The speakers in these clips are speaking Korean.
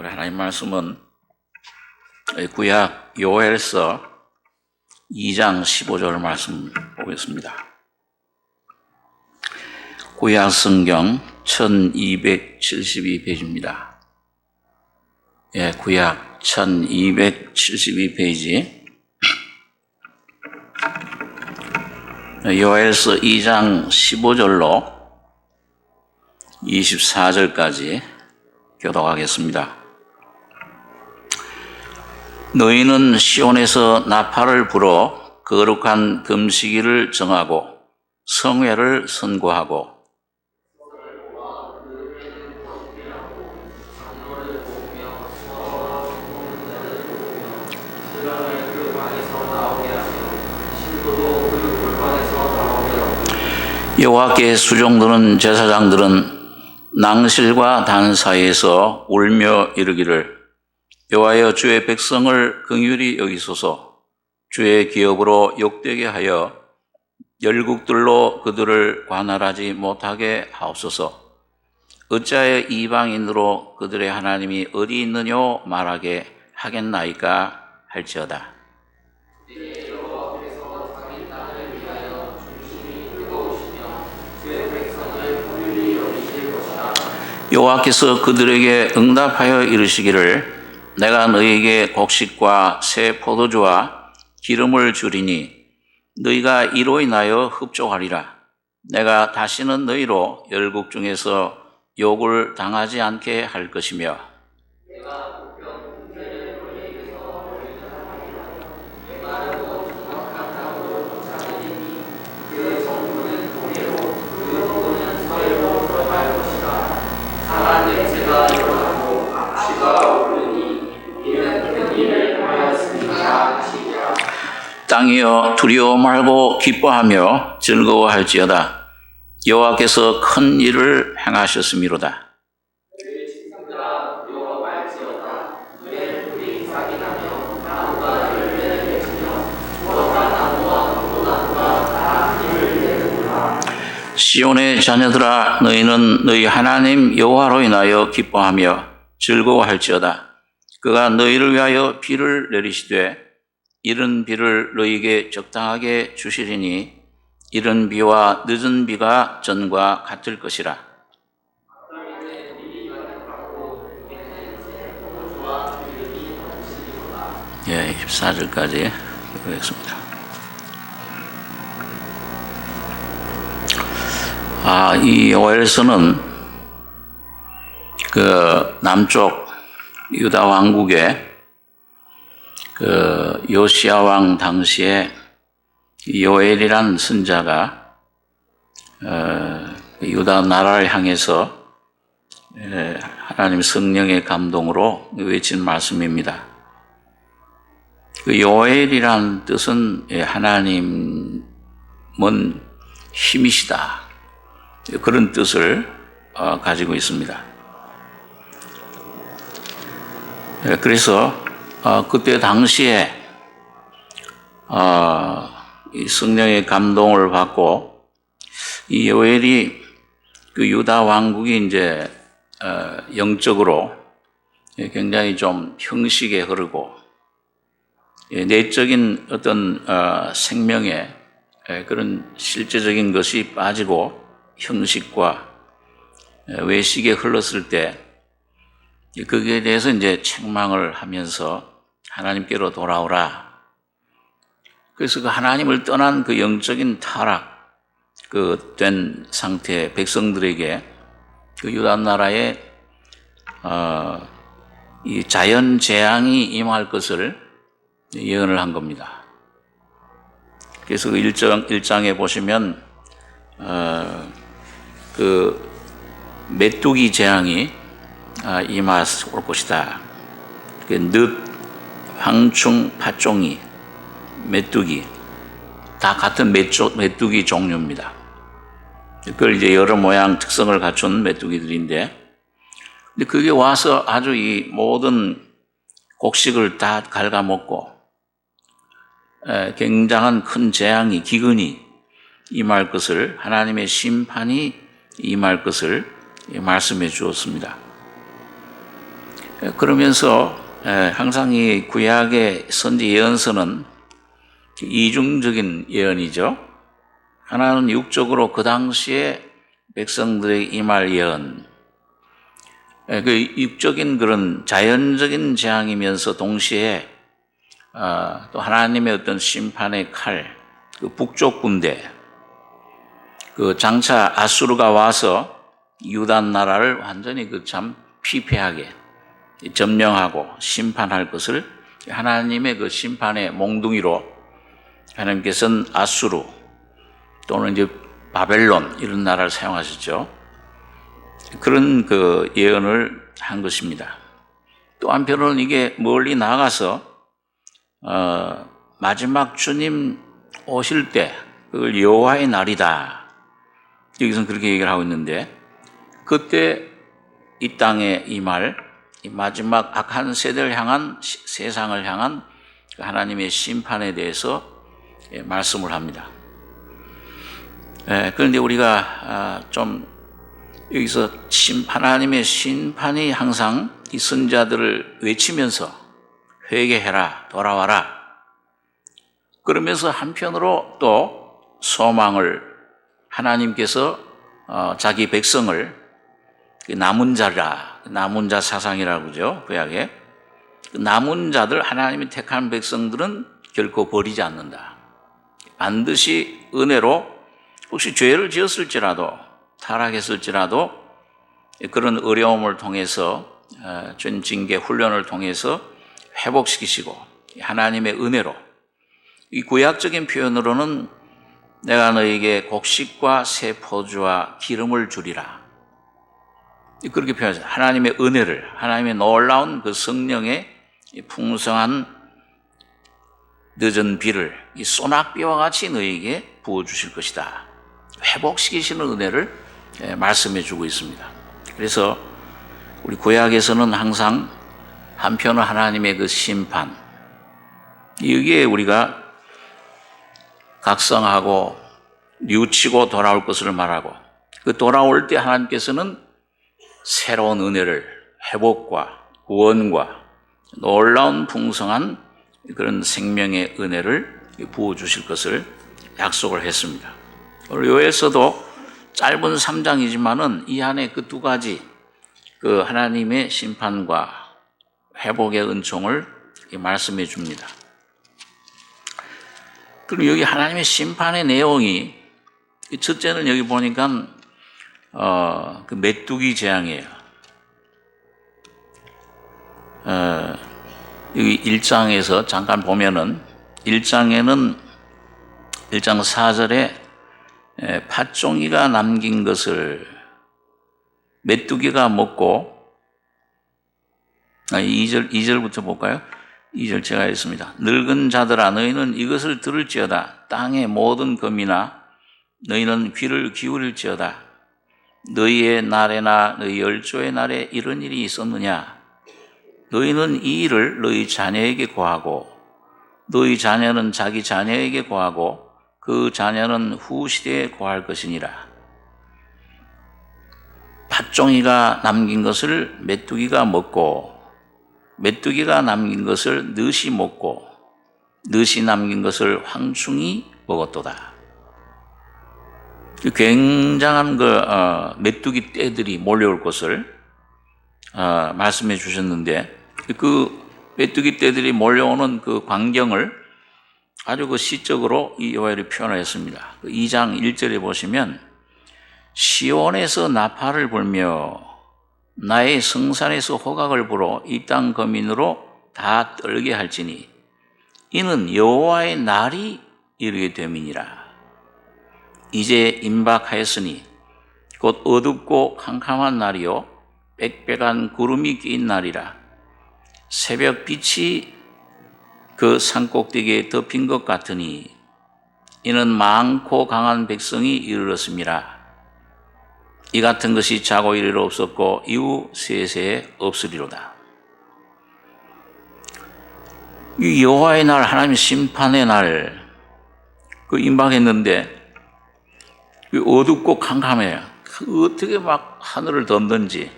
우리 하나님 말씀은 구약 요엘서 2장 15절 말씀 보겠습니다. 구약 성경 1272페이지입니다. 구약 1272페이지. 요엘서 2장 15절로 24절까지 교독하겠습니다. 너희는 시온에서 나팔을 불어 거룩한 금식일을 정하고 성회를 선고하고 여호와께 수종드는 제사장들은 낭실과 단 사이에서 울며 이르기를 여호와여 주의 백성을 긍휼히 여기소서. 주의 기업으로 욕되게 하여 열국들로 그들을 관할하지 못하게 하옵소서. 어찌하여 이방인으로 그들의 하나님이 어디 있느뇨 말하게 하겠나이까 할지어다. 여호와께서 그들에게 응답하여 이르시기를 내가 너희에게 곡식과 새 포도주와 기름을 주리니 너희가 이로 인하여 흡족하리라. 내가 다시는 너희로 열국 중에서 욕을 당하지 않게 할 것이며 땅이여 두려워 말고 기뻐하며 즐거워할지어다. 여호와께서 큰 일을 행하셨음이로다. 시온의 자녀들아 너희는 너희 하나님 여호와로 인하여 기뻐하며 즐거워할지어다. 그가 너희를 위하여 비를 내리시되 이른 비를 너희에게 적당하게 주시리니 이른 비와 늦은 비가 전과 같을 것이라. 14절까지 읽겠습니다. 이 요엘서는 그 남쪽 유다 왕국의 그 요시야 왕 당시에 요엘이라는 선자가 유다 나라를 향해서 하나님 성령의 감동으로 외친 말씀입니다. 그 요엘이라는 뜻은 하나님은 힘이시다, 그런 뜻을 가지고 있습니다. 그래서 그때 당시에 이 성령의 감동을 받고 이 요엘이 그 유다 왕국이 이제 영적으로 굉장히 좀 형식에 흐르고 내적인 어떤 생명의 그런 실제적인 것이 빠지고 형식과 외식에 흘렀을 때 거기에 대해서 이제 책망을 하면서 하나님께로 돌아오라. 그래서 그 하나님을 떠난 그 영적인 타락 된 상태 백성들에게 그 유다 나라에 이 자연 재앙이 임할 것을 예언을 한 겁니다. 그래서 그 1장에 보시면 그 메뚜기 재앙이 임할 것이다. 늦, 황충, 팥종이, 메뚜기 다 같은 메뚜기 종류입니다. 그걸 이제 여러 모양 특성을 갖춘 메뚜기들인데, 근데 그게 와서 아주 이 모든 곡식을 다 갉아먹고 굉장한 큰 재앙이 기근이 임할 것을, 하나님의 심판이 임할 것을 말씀해 주었습니다. 그러면서 항상 이 구약의 선지 예언서는 이중적인 예언이죠. 하나는 육적으로 그 당시에 백성들에게 임할 예언, 그 육적인 그런 자연적인 재앙이면서 동시에 또 하나님의 어떤 심판의 칼, 그 북쪽 군대, 그 장차 아수르가 와서 유다 나라를 완전히 그 참 피폐하게 점령하고 심판할 것을 하나님의 그 심판의 몽둥이로 하나님께서는 아수르 또는 이제 바벨론 이런 나라를 사용하셨죠. 그런 그 예언을 한 것입니다. 또 한편으로는 이게 멀리 나가서 마지막 주님 오실 때 그걸 여호와의 날이다. 여기서는 그렇게 얘기를 하고 있는데 그때 이 땅에 임할 이 마지막 악한 세대를 향한 세상을 향한 하나님의 심판에 대해서 말씀을 합니다. 그런데 우리가 좀 여기서 하나님의 심판이 항상 이 선자들을 외치면서 회개해라, 돌아와라. 그러면서 한편으로 또 소망을 하나님께서 자기 백성을 남은 자라, 남은 자 사상이라고 그러죠. 구약에. 남은 자들, 하나님이 택한 백성들은 결코 버리지 않는다. 반드시 은혜로 혹시 죄를 지었을지라도 타락했을지라도 그런 어려움을 통해서 전 징계 훈련을 통해서 회복시키시고 하나님의 은혜로 이 구약적인 표현으로는 내가 너에게 곡식과 새 포도주와 기름을 주리라. 그렇게 표현하죠. 하나님의 은혜를, 하나님의 놀라운 그 성령의 풍성한 늦은 비를 이 소낙비와 같이 너에게 부어주실 것이다. 회복시키시는 은혜를 말씀해 주고 있습니다. 그래서 우리 구약에서는 항상 한편은 하나님의 그 심판, 여기에 우리가 각성하고 뉘우치고 돌아올 것을 말하고 그 돌아올 때 하나님께서는 새로운 은혜를 회복과 구원과 놀라운 풍성한 그런 생명의 은혜를 부어주실 것을 약속을 했습니다. 오늘 요엘서도 짧은 3장이지만은 이 안에 그 두 가지 그 하나님의 심판과 회복의 은총을 말씀해 줍니다. 그럼 여기 하나님의 심판의 내용이 첫째는 여기 보니까 그 메뚜기 재앙이에요. 여기 1장에서 잠깐 보면은 1장에는 1장 4절에 팥종이가 남긴 것을 메뚜기가 먹고 2절부터 볼까요? 2절 제가 했습니다. 늙은 자들아 너희는 이것을 들을지어다. 땅의 모든 검이나 너희는 귀를 기울일지어다. 너희의 날에나 너희 열조의 날에 이런 일이 있었느냐? 너희는 이 일을 너희 자녀에게 고하고 너희 자녀는 자기 자녀에게 고하고 그 자녀는 후 시대에 고할 것이니라. 팥종이가 남긴 것을 메뚜기가 먹고 메뚜기가 남긴 것을 늑이 먹고 늑이 남긴 것을 황충이 먹었도다. 굉장한 메뚜기 떼들이 몰려올 것을 말씀해 주셨는데 그 메뚜기 떼들이 몰려오는 그 광경을 아주 그 시적으로 이 요엘이 표현했습니다. 2장 1절에 보시면 시온에서 나팔을 불며 나의 성산에서 호각을 불어 이 땅 거민으로 다 떨게 할지니 이는 여호와의 날이 이르게 됨이니라. 이제 임박하였으니 곧 어둡고 캄캄한 날이요 빽빽한 구름이 낀 날이라. 새벽 빛이 그 산꼭대기에 덮인 것 같으니 이는 많고 강한 백성이 이르렀습니다. 이 같은 것이 자고 이르러 없었고 이후 세세에 없으리로다. 이 여호와의 날, 하나님의 심판의 날 그 임박했는데 어둡고 캄캄해요. 어떻게 막 하늘을 덮는지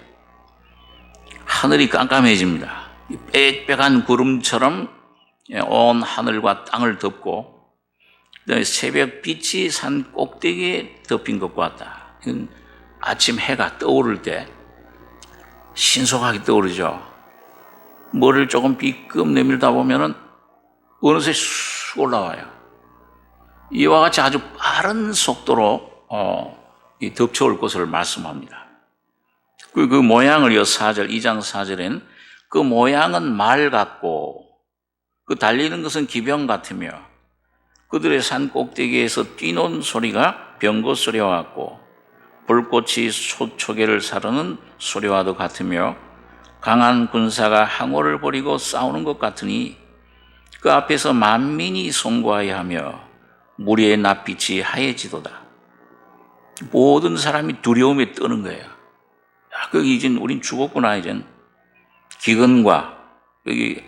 하늘이 깜깜해집니다. 빽빽한 구름처럼 온 하늘과 땅을 덮고 새벽 빛이 산 꼭대기에 덮인 것과 같다. 이건 아침 해가 떠오를 때 신속하게 떠오르죠. 머리를 조금 삐끔 내밀다 보면은 어느새 쑥 올라와요. 이와 같이 아주 빠른 속도로 덮쳐올 것을 말씀합니다. 그 모양을 2장 4절엔 그 모양은 말 같고 그 달리는 것은 기병 같으며 그들의 산 꼭대기에서 뛰노는 소리가 병거 소리와 같고 불꽃이 소초계를 사르는 소리와도 같으며 강한 군사가 항오를 벌이고 싸우는 것 같으니 그 앞에서 만민이 송구하여 하며 무리의 낯빛이 하얘지도다. 모든 사람이 두려움에 떠는 거예요. 거기 이제 우린 죽었구나. 이젠 기근과 여기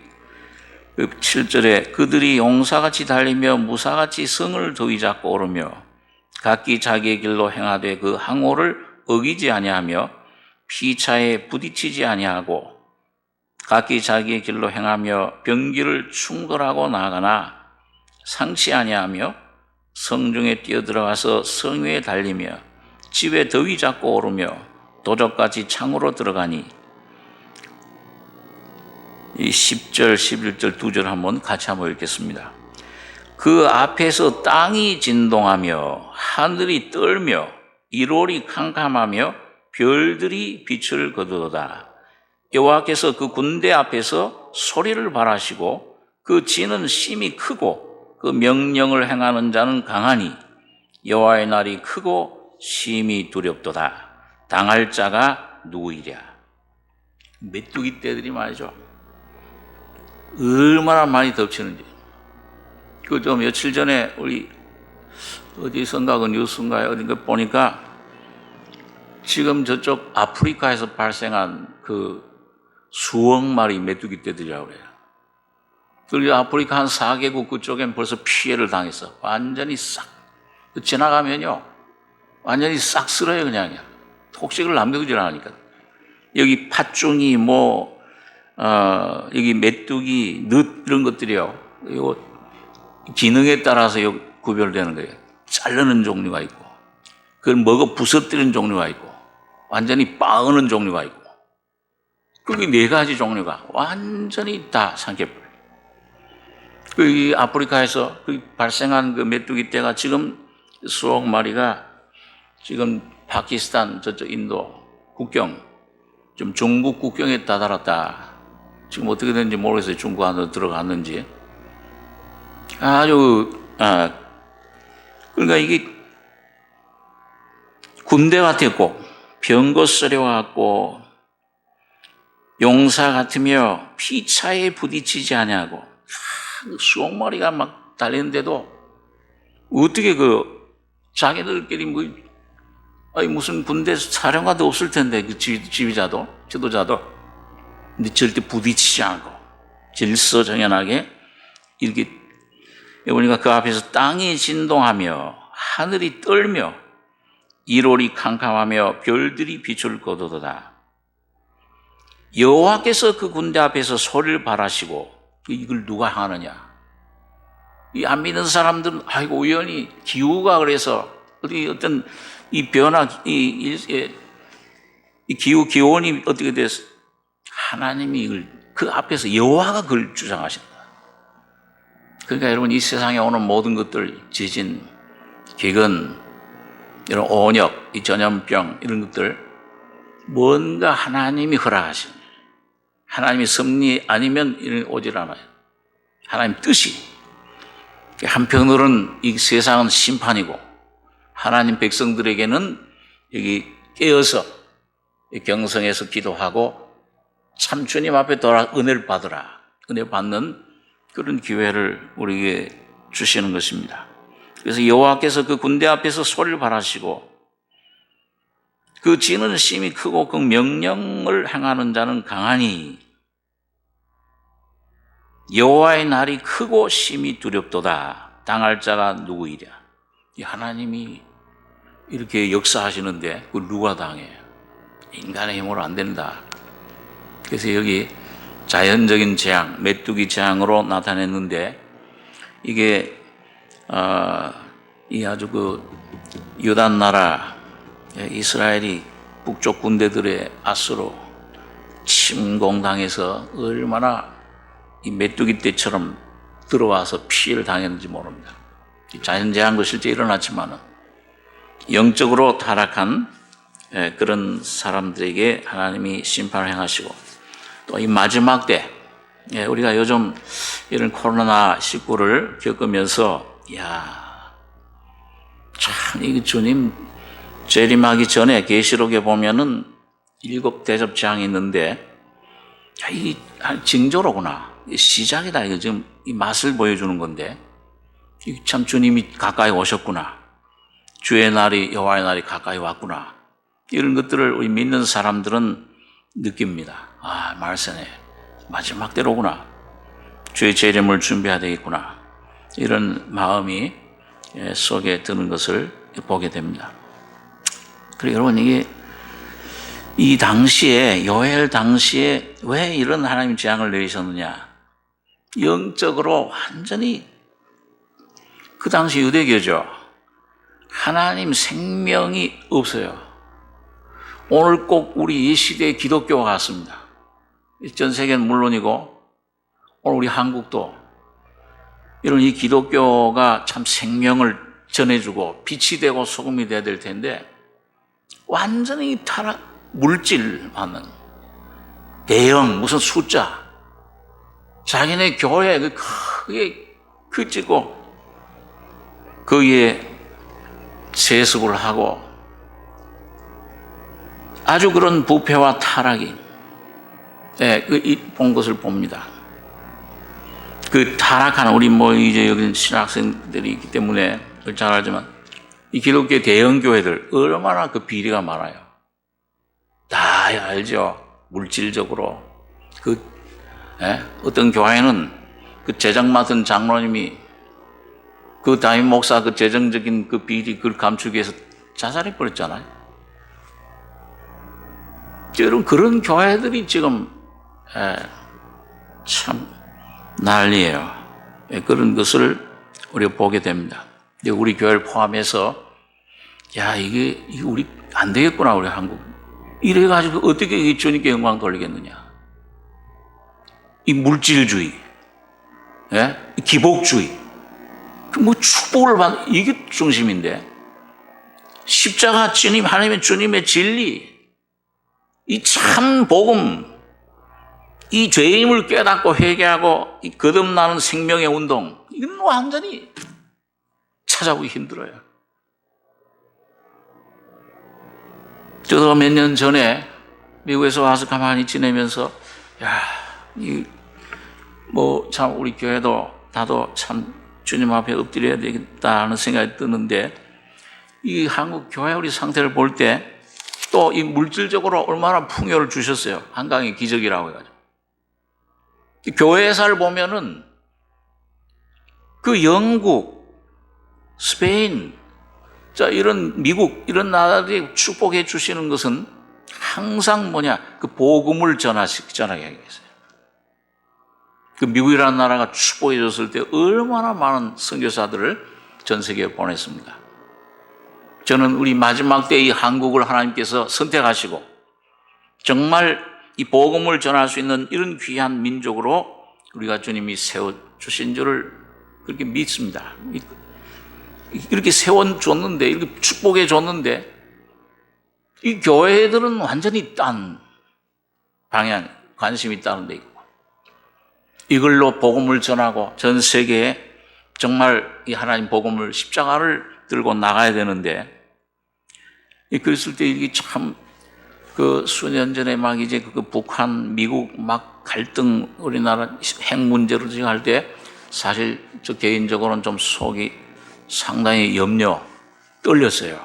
7절에 그들이 용사같이 달리며 무사같이 성을 더위 잡고 오르며 각기 자기의 길로 행하되 그 항오를 어기지 아니하며 피차에 부딪히지 아니하고 각기 자기의 길로 행하며 병기를 충돌하고 나가나 상치 아니하며 성중에 뛰어들어가서 성 위에 달리며 집에 더위 잡고 오르며 도적같이 창으로 들어가니 이 10절, 11절 두 절 한번 같이 한번 읽겠습니다. 그 앞에서 땅이 진동하며 하늘이 떨며 이롤이 캄캄하며 별들이 빛을 거두도다. 여호와께서 그 군대 앞에서 소리를 발하시고 그 진은 심히 크고 그 명령을 행하는 자는 강하니 여호와의 날이 크고 심히 두렵도다. 당할 자가 누구이랴. 메뚜기 떼들이 말이죠. 얼마나 많이 덮치는지. 그 좀 며칠 전에 우리 어디선가 그 뉴스인가에 어딘가 보니까 지금 저쪽 아프리카에서 발생한 그 수억 마리 메뚜기 떼들이라고 그래요. 그리고 아프리카 한 4개국 그쪽엔 벌써 피해를 당했어. 완전히 싹 지나가면요 완전히 싹 쓸어요. 그냥 혹식을 남겨두질 않으니까. 여기 팥중이 여기 메뚜기, 늑 이런 것들이요. 이거 기능에 따라서 구별되는 거예요. 자르는 종류가 있고, 그걸 먹어 부서뜨리는 종류가 있고, 완전히 빠으는 종류가 있고, 그게 4가지 종류가 완전히 다 삼켜버려요. 그 아프리카에서 발생한 그 메뚜기 떼가 지금 수억 마리가 지금 파키스탄 저쪽 인도 국경, 좀 중국 국경에 다다랐다. 지금 어떻게 됐는지 모르겠어요. 중국 안으로 들어갔는지. 그러니까 이게 군대 같았고, 병거 소리와 같고, 용사 같으며 피차에 부딪히지 아니하고, 수억 마리가 막 달리는데도 어떻게 자기들끼리 무슨 군대 사령관도 없을 텐데, 그 지휘자도, 지도자도. 근데 절대 부딪히지 않고, 질서정연하게 이렇게 보니까 그 앞에서 땅이 진동하며 하늘이 떨며 이롤이 캄캄하며 별들이 빛을 거두도다. 여호와께서 그 군대 앞에서 소리를 발하시고 이걸 누가 하느냐? 이 안 믿는 사람들은 우연히 기후가 그래서 어떤 이 변화 이 기온이 어떻게 돼서 하나님이 이걸 그 앞에서 여호와가 그걸 주장하신다. 그러니까 여러분 이 세상에 오는 모든 것들, 지진, 기근, 이런 온역, 이 전염병 이런 것들 뭔가 하나님이 허락하신, 하나님이 섭리 아니면 이런 오질 않아요. 하나님 뜻이. 한편으로는 이 세상은 심판이고 하나님 백성들에게는 여기 깨어서 경성에서 기도하고 참 주님 앞에 돌아 은혜를 받으라. 은혜 받는 그런 기회를 우리에게 주시는 것입니다. 그래서 여호와께서 그 군대 앞에서 소리를 발하시고 그 진은 심히 크고 그 명령을 행하는 자는 강하니 여호와의 날이 크고 심히 두렵도다. 당할 자가 누구이랴. 이 하나님이 이렇게 역사하시는데 그걸 누가 당해요? 인간의 힘으로 안 된다. 그래서 여기 자연적인 재앙, 메뚜기 재앙으로 나타냈는데 이게 이 아주 그 유단 나라 이스라엘이 북쪽 군대들의 압수로 침공당해서 얼마나 이 메뚜기 떼처럼 들어와서 피해를 당했는지 모릅니다. 자연재앙도 실제 일어났지만 영적으로 타락한 그런 사람들에게 하나님이 심판을 행하시고 또 이 마지막 때 우리가 요즘 이런 코로나19를 겪으면서 참 이 주님 재림하기 전에 계시록에 보면은 7 대접 재앙이 있는데 이 징조로구나, 시작이다. 이거 지금 이 맛을 보여주는 건데 참 주님이 가까이 오셨구나, 주의 날이, 여호와의 날이 가까이 왔구나, 이런 것들을 우리 믿는 사람들은 느낍니다. 말세네 마지막 때로구나, 주의 재림을 준비해야 되겠구나, 이런 마음이 속에 드는 것을 보게 됩니다. 그리고 여러분, 이게 이 당시에, 요엘 당시에 왜 이런 하나님 재앙을 내리셨느냐, 영적으로 완전히 그 당시 유대교죠. 하나님 생명이 없어요. 오늘 꼭 우리 이 시대의 기독교와 같습니다. 전 세계는 물론이고 오늘 우리 한국도 이런 이 기독교가 참 생명을 전해주고 빛이 되고 소금이 돼야 될 텐데 완전히 타락, 물질만은 대형 무슨 숫자, 자기네 교회 크게 크지고 거기에 세습을 하고 아주 그런 부패와 타락이 본 것을 봅니다. 그 타락한 우리 이제 여기 신학생들이 있기 때문에 잘 알지만 이 기독교 대형 교회들 얼마나 그 비리가 많아요. 다 알죠. 물질적으로 어떤 교회는 그 재정 맡은 장로님이 그 담임 목사 그 재정적인 그 비리 그걸 감추기 위해서 자살해 버렸잖아요. 여러분, 그런 교회들이 지금 참 난리예요. 그런 것을 우리가 보게 됩니다. 우리 교회를 포함해서 이게 우리 안 되겠구나, 우리 한국. 이래가지고 어떻게 이 주님께 영광 돌리겠느냐. 이 물질주의, 이 기복주의, 축복을 받는 이게 중심인데 십자가 주님, 하나님의 주님의 진리, 이 참 복음, 이 죄임을 깨닫고 회개하고 이 거듭나는 생명의 운동, 이건 완전히 찾아보기 힘들어요. 저도 몇 년 전에 미국에서 와서 가만히 지내면서 참 우리 교회도 나도 참 주님 앞에 엎드려야 되겠다는 생각이 드는데 이 한국 교회 우리 상태를 볼 때 또 이 물질적으로 얼마나 풍요를 주셨어요. 한강의 기적이라고 해가지고. 교회사를 보면은 그 영국, 스페인, 이런 미국, 이런 나라들이 축복해 주시는 것은 항상 그 복음을 전하게 하겠어요. 그 미국이라는 나라가 축복해 줬을 때 얼마나 많은 선교사들을 전 세계에 보냈습니다. 저는 우리 마지막 때 이 한국을 하나님께서 선택하시고 정말 이 복음을 전할 수 있는 이런 귀한 민족으로 우리가 주님이 세워주신 줄을 그렇게 믿습니다. 이렇게 세워줬는데, 이렇게 축복해 줬는데, 이 교회들은 완전히 딴 방향, 관심이 다른 데 있고, 이걸로 복음을 전하고 전 세계에 정말 이 하나님 복음을, 십자가를 들고 나가야 되는데, 그랬을 때 이게 참 수년 전에 이제 북한, 미국 갈등, 우리나라 핵 문제로 할 때 사실 저 개인적으로는 좀 속이 상당히 떨렸어요.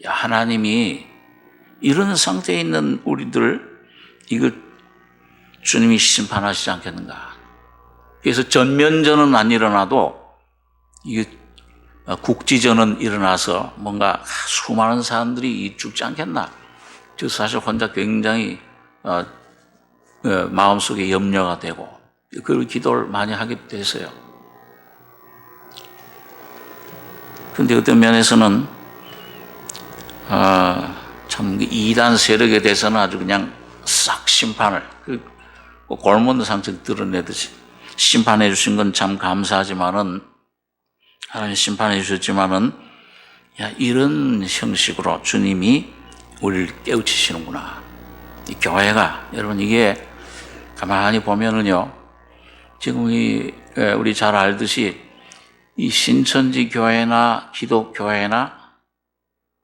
하나님이 이런 상태에 있는 우리들, 이거 주님이 심판하시지 않겠는가. 그래서 전면전은 안 일어나도 이게 국지전은 일어나서 뭔가 수많은 사람들이 죽지 않겠나. 저 사실 혼자 굉장히 마음속에 염려가 되고 그 기도를 많이 하게 됐어요. 그런데 어떤 면에서는 참 이단 세력에 대해서는 아주 그냥 싹 심판을 골몬드 상처 드러내듯이 심판해 주신 건 참 감사하지만은 하나님 심판해 주셨지만은 이런 형식으로 주님이 우리를 깨우치시는구나. 이 교회가 여러분 이게 가만히 보면은요 지금 우리 잘 알듯이 이 신천지 교회나 기독교회나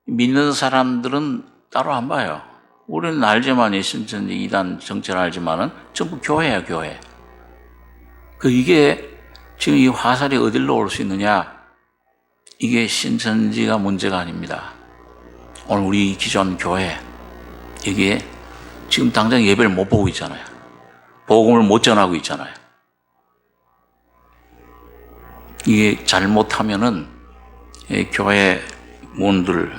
믿는 사람들은 따로 안 봐요. 우리는 알지만 이 신천지 이단 정체를 알지만은 전부 교회야 교회. 이게 지금 이 화살이 어디로 올 수 있느냐? 이게 신천지가 문제가 아닙니다. 오늘 우리 기존 교회 이게 지금 당장 예배를 못 보고 있잖아요. 복음을 못 전하고 있잖아요. 이게 잘못하면은 교회 문들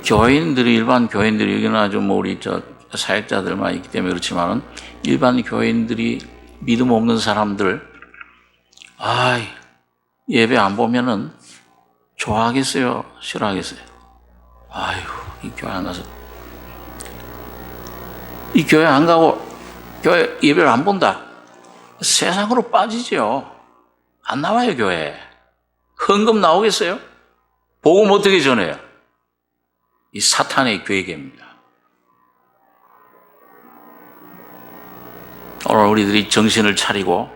교인들이 일반 교인들이 여기는 아주 우리 사역자들만 있기 때문에 그렇지만은 일반 교인들이 믿음 없는 사람들 예배 안 보면은 좋아하겠어요? 싫어하겠어요? 이 교회 안 가서 이 교회 안 가고 교회 예배를 안 본다. 세상으로 빠지죠. 안 나와요 교회. 헌금 나오겠어요? 복음 어떻게 전해요? 이 사탄의 괴계입니다. 오늘 우리들이 정신을 차리고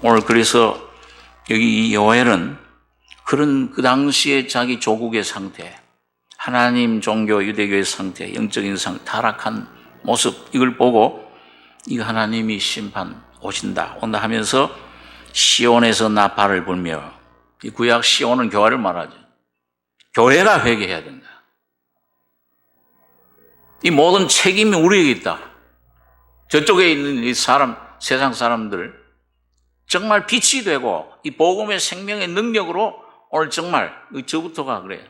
오늘 그래서 여기 이 요엘은 그런 그 당시에 자기 조국의 상태, 하나님 종교 유대교의 상태, 영적인 상태, 타락한 모습 이걸 보고 이 하나님이 심판 온다 하면서 시온에서 나팔을 불며 이 구약 시온은 교회를 말하죠. 교회가 회개해야 된다. 이 모든 책임이 우리에게 있다. 저쪽에 있는 이 세상 사람들 정말 빛이 되고 이 복음의 생명의 능력으로 오늘 정말 저부터가 그래요.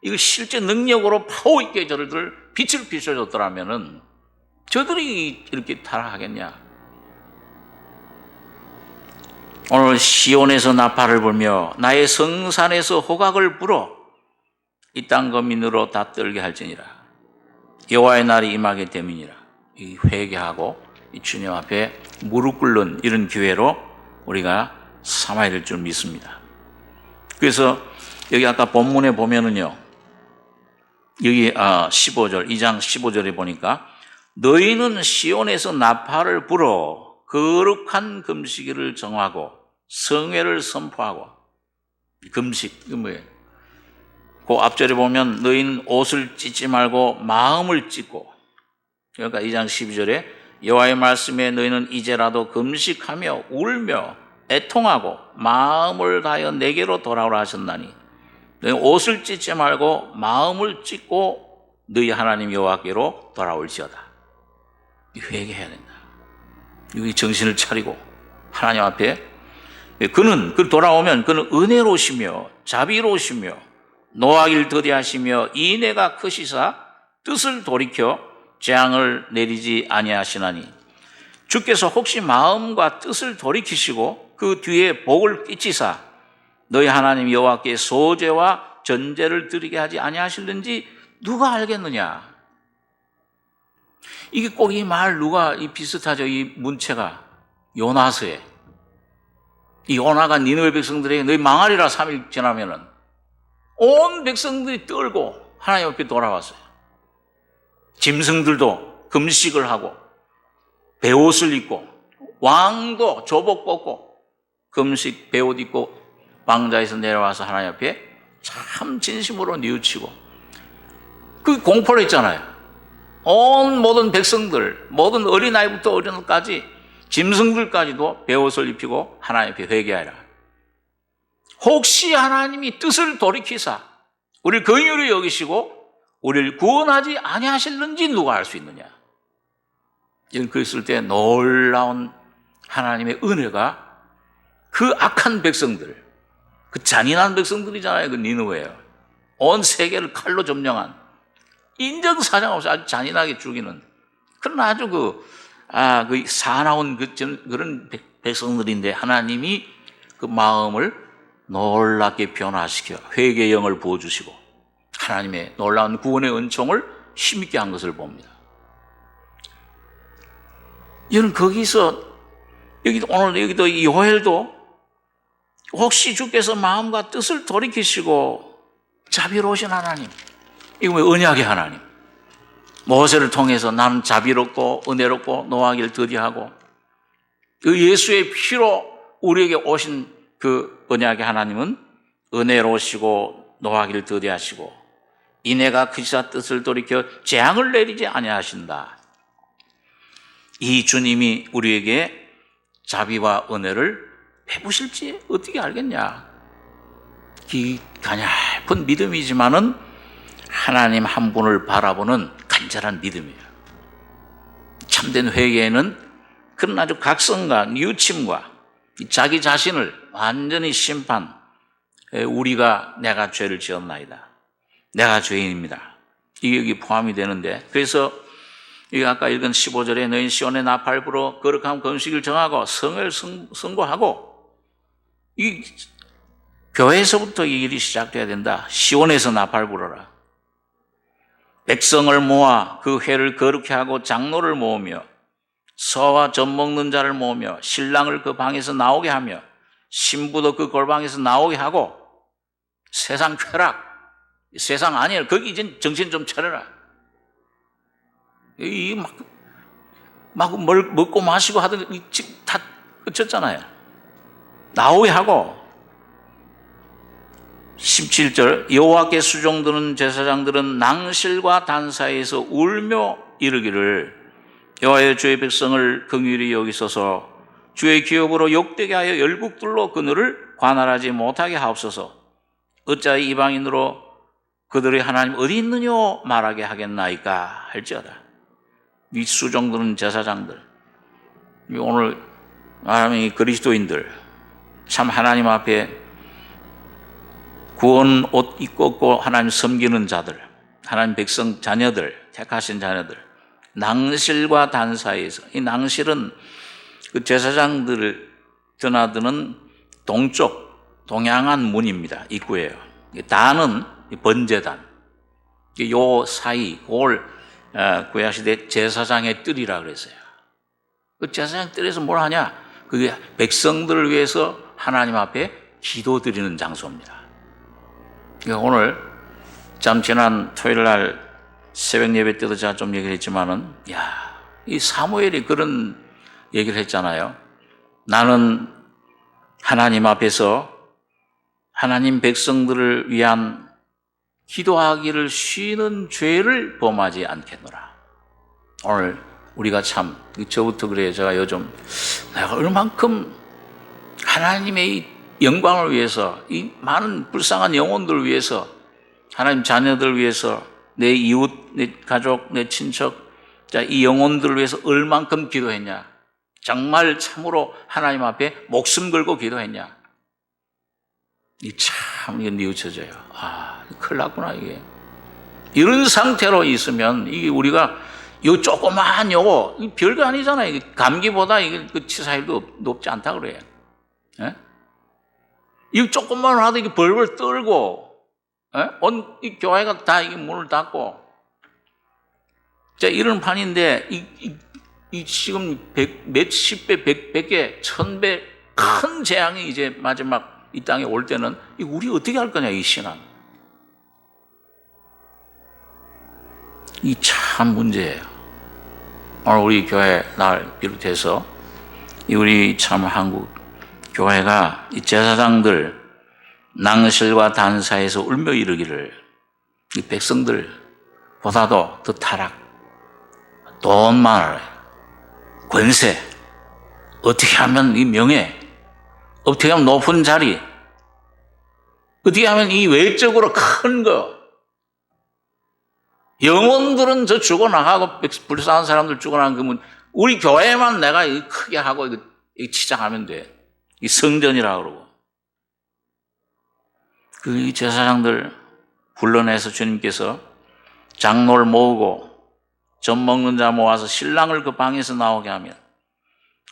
이거 실제 능력으로 파워 있게 저들을 빛을 비춰줬더라면은 저들이 이렇게 타락하겠냐? 오늘 시온에서 나팔을 불며 나의 성산에서 호각을 불어 이 땅 거민으로 다 떨게 할지니라. 여호와의 날이 임하게 됨이니라. 이 회개하고 이 주님 앞에 무릎 꿇는 이런 기회로 우리가 삼아야 될 줄 믿습니다. 그래서 여기 아까 본문에 보면은요, 여기 15절, 2장 15절에 보니까 너희는 시온에서 나팔을 불어 거룩한 금식일을 정하고 성회를 선포하고. 금식, 이거 뭐예요? 그 앞절에 보면 너희는 옷을 찢지 말고 마음을 찢고, 그러니까 2장 12절에 여호와의 말씀에 너희는 이제라도 금식하며 울며 애통하고 마음을 다하여 내게로 돌아오라 하셨나니 너희 옷을 찢지 말고 마음을 찢고 너희 하나님 여호와께로 돌아올지어다. 회개해야 된다. 여기 정신을 차리고 하나님 앞에 그는 돌아오면 그는 은혜로우시며 자비로우시며 노하기를 더디하시며 인애가 크시사 뜻을 돌이켜 재앙을 내리지 아니하시나니 주께서 혹시 마음과 뜻을 돌이키시고 그 뒤에 복을 끼치사 너희 하나님 여호와께 소제와 전제를 드리게 하지 아니하실는지 누가 알겠느냐? 이게 꼭 이 말 누가 비슷하죠? 이 문체가 요나서에 이 요나가 니느웨 백성들에게 너희 망하리라 3일 지나면은 온 백성들이 떨고 하나님 앞에 돌아왔어요. 짐승들도 금식을 하고 베옷을 입고 왕도 조복 벗고 금식 베옷 입고 왕자에서 내려와서 하나님 앞에 참 진심으로 뉘우치고 그 공포를 했잖아요. 온 모든 백성들, 모든 어린아이부터 어린아이까지 짐승들까지도 베옷을 입히고 하나님 앞에 회개하라. 혹시 하나님이 뜻을 돌이키사 우리를 긍휼히 여기시고 우리를 구원하지 아니하실는지 누가 알 수 있느냐? 이런 글쓸 때 놀라운 하나님의 은혜가 그 악한 백성들, 그 잔인한 백성들이잖아요. 그 니느웨예요. 온 세계를 칼로 점령한 인정사정 없이 아주 잔인하게 죽이는 그런 아주 그 사나운 그런 백성들인데 하나님이 그 마음을 놀랍게 변화시켜 회개의 영을 부어주시고 하나님의 놀라운 구원의 은총을 힘있게 한 것을 봅니다. 여러분, 거기서 오늘 여기도 이 요엘도 혹시 주께서 마음과 뜻을 돌이키시고 자비로우신 하나님, 이거 왜 언약의 하나님, 모세를 통해서 나는 자비롭고 은혜롭고 노하기를 더디하고 그 예수의 피로 우리에게 오신 그 언약의 하나님은 은혜로우시고 노하기를 더디하시고 이내가 그리스도의 뜻을 돌이켜 재앙을 내리지 아니하신다. 이 주님이 우리에게 자비와 은혜를 베푸실지 어떻게 알겠냐? 이 가냘픈 믿음이지만은 하나님 한 분을 바라보는 간절한 믿음이에요. 참된 회개에는 그런 아주 각성과 뉘우침과 자기 자신을 완전히 심판, 내가 죄를 지었나이다, 내가 죄인입니다, 이게 여기 포함이 되는데, 그래서 이 아까 읽은 15절에 너희 시온의 나팔 불어 거룩한 금식을 정하고 성을 선고하고, 이 교회에서부터 이 일이 시작돼야 된다. 시온에서 나팔 불어라. 백성을 모아 그 회를 거룩히 하고 장로를 모으며 서와 젖 먹는 자를 모으며 신랑을 그 방에서 나오게 하며 신부도 그 골방에서 나오게 하고, 세상 쾌락, 세상 아니에요. 거기 이제 정신 좀 차려라. 막 먹고 마시고 하던 다 끝쳤잖아요. 나오게 하고. 17절 여호와께 수종드는 제사장들은 낭실과 단사에서 울며 이르기를 여호와여 주의 백성을 긍휼히 여기소서 주의 기업으로 욕되게 하여 열국들로 그들을 관할하지 못하게 하옵소서 어찌하여 이방인으로 그들의 하나님 어디 있느냐 말하게 하겠나이까 할지어다. 이 수종드는 제사장들, 오늘 말하면 이 그리스도인들, 참 하나님 앞에 구원 옷 입고 하나님 섬기는 자들, 하나님 백성 자녀들, 택하신 자녀들, 낭실과 단사에서, 이 낭실은 그 제사장들을 드나드는 동양한 문입니다. 입구예요. 단은 번제단, 요 사이, 그걸 구약시대 제사장의 뜰이라 그랬어요. 그 제사장 뜰에서 뭘 하냐? 그게 백성들을 위해서 하나님 앞에 기도드리는 장소입니다. 오늘 참 지난 토요일 날 새벽 예배 때도 제가 좀 얘기를 했지만은, 이 사무엘이 그런 얘기를 했잖아요. 나는 하나님 앞에서 하나님 백성들을 위한 기도하기를 쉬는 죄를 범하지 않겠노라. 오늘 우리가 참, 저부터 그래요. 제가 요즘 내가 얼만큼 하나님의 이 영광을 위해서, 이 많은 불쌍한 영혼들을 위해서, 하나님 자녀들을 위해서, 내 이웃, 내 가족, 내 친척, 이 영혼들을 위해서 얼만큼 기도했냐? 정말 참으로 하나님 앞에 목숨 걸고 기도했냐? 이게 뉘우쳐져요. 큰일 났구나, 이게. 이런 상태로 있으면, 이게 우리가, 요 조그마한 요거, 별거 아니잖아요. 감기보다 이게 그 치사율도 높지 않다 그래요. 예? 이 조금만 하도 이게 벌벌 떨고, 온 이 교회가 다 이게 문을 닫고, 자, 이런 판인데, 이 지금 몇십 배, 100개, 1000배 큰 재앙이 이제 마지막 이 땅에 올 때는 우리 어떻게 할 거냐, 이 신앙. 이 참 문제예요. 오늘 우리 교회 날 비롯해서 우리 참 한국 교회가 이 제사장들 낭실과 단사에서 울며 이르기를, 이 백성들보다도 더 타락, 돈 많아요, 권세, 어떻게 하면 이 명예, 어떻게 하면 높은 자리, 어떻게 하면 이 외적으로 큰 거, 영혼들은 저 죽어나가고 불쌍한 사람들 죽어나가면 그러면 우리 교회만 내가 크게 하고 이거 치장하면 돼. 이 성전이라고 그러고. 그 제사장들 불러내서 주님께서 장로를 모으고 젖 먹는 자 모아서 신랑을 그 방에서 나오게 하면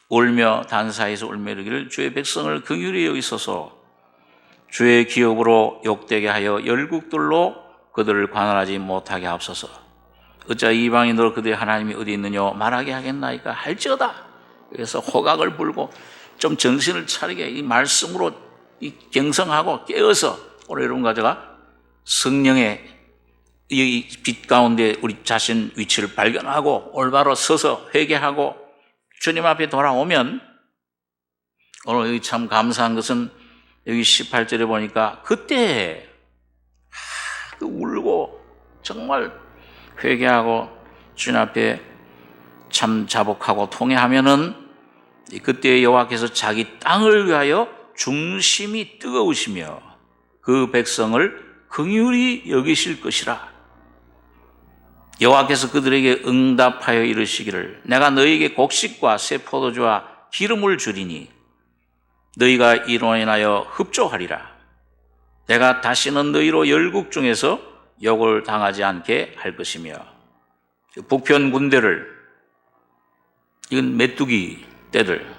울며 단사에서 울며 이르기를 주의 백성을 긍휼히 여기소서 주의 기업으로 욕되게 하여 열국들로 그들을 관할하지 못하게 하옵소서. 어찌 이방인으로 그들의 하나님이 어디 있느냐 말하게 하겠나이까 할지어다. 그래서 호각을 불고 좀 정신을 차리게 이 말씀으로 이 경성하고 깨어서 오늘 여러분 가져가 성령의 이 빛 가운데 우리 자신 위치를 발견하고 올바로 서서 회개하고 주님 앞에 돌아오면 오늘 여기 참 감사한 것은 여기 18절에 보니까 그때 울고 정말 회개하고 주님 앞에 참 자복하고 통회하면은 그때 여호와께서 자기 땅을 위하여 중심이 뜨거우시며 그 백성을 긍휼히 여기실 것이라. 여호와께서 그들에게 응답하여 이르시기를 내가 너희에게 곡식과 새 포도주와 기름을 주리니 너희가 이로 인하여 흡족하리라. 내가 다시는 너희로 열국 중에서 욕을 당하지 않게 할 것이며 북편 군대를 이건 메뚜기 떼들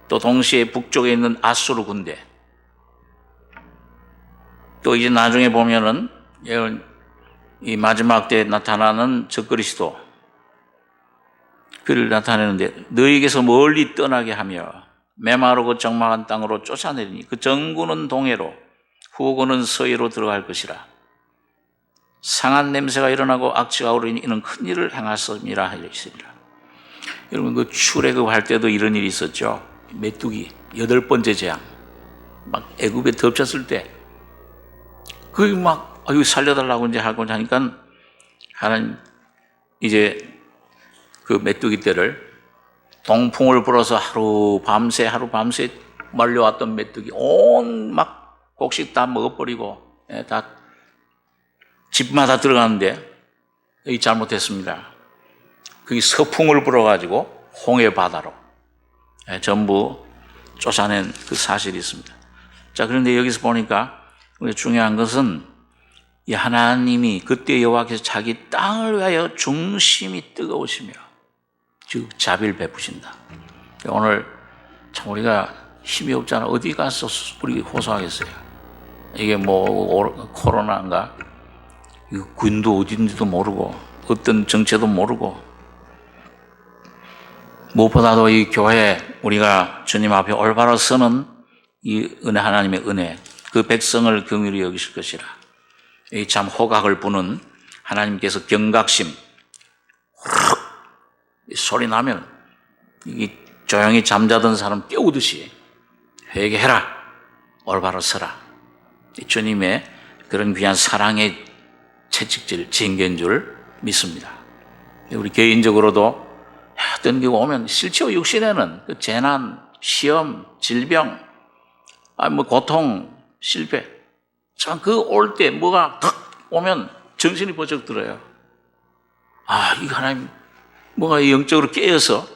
또 동시에 북쪽에 있는 아수르 군대 또 이제 나중에 보면은 이 마지막 때에 나타나는 적그리스도 그를 나타내는데 너희에게서 멀리 떠나게 하며 메마르고 적막한 땅으로 쫓아내리니 그 정군은 동해로 후군은 서해로 들어갈 것이라. 상한 냄새가 일어나고 악취가 오르니 이는 큰 일을 행하였음이라 하였으리라. 여러분 그 출애굽할 때도 이런 일이 있었죠. 메뚜기 8번째 재앙 막 애굽에 덮쳤을 때 그게 막 이거 살려달라고 이제 하고 하니까 하나님 이제 그 메뚜기 떼를 동풍을 불어서 하루 밤새 말려왔던 메뚜기 온 막 곡식 다 먹어버리고 다 집마다 들어가는데 이 잘못했습니다. 그게 서풍을 불어가지고 홍해 바다로 전부 쫓아낸 그 사실이 있습니다. 자, 그런데 여기서 보니까 중요한 것은 이 하나님이 그때 여호와께서 자기 땅을 위하여 중심이 뜨거우시며 즉 자비를 베푸신다. 오늘 참 우리가 힘이 없잖아. 어디 가서 우리 호소하겠어요. 이게 뭐 코로나인가 군도 어딘지도 모르고 어떤 정체도 모르고 무엇보다도 이 교회 우리가 주님 앞에 올바로 서는 이 은혜 하나님의 은혜 그 백성을 긍휼히 여기실 것이라. 이 참 호각을 부는 하나님께서 경각심 소리 나면 이 조용히 잠자던 사람 깨우듯이 회개해라 올바로 서라. 주님의 그런 귀한 사랑의 채찍질 징계인 줄 믿습니다. 우리 개인적으로도 어떤 경우 오면 실제 육신에는 그 재난, 시험, 질병, 고통, 실패 참 그 올 때 뭐가 탁 오면 정신이 번쩍 들어요. 이거 하나님 뭐가 영적으로 깨어서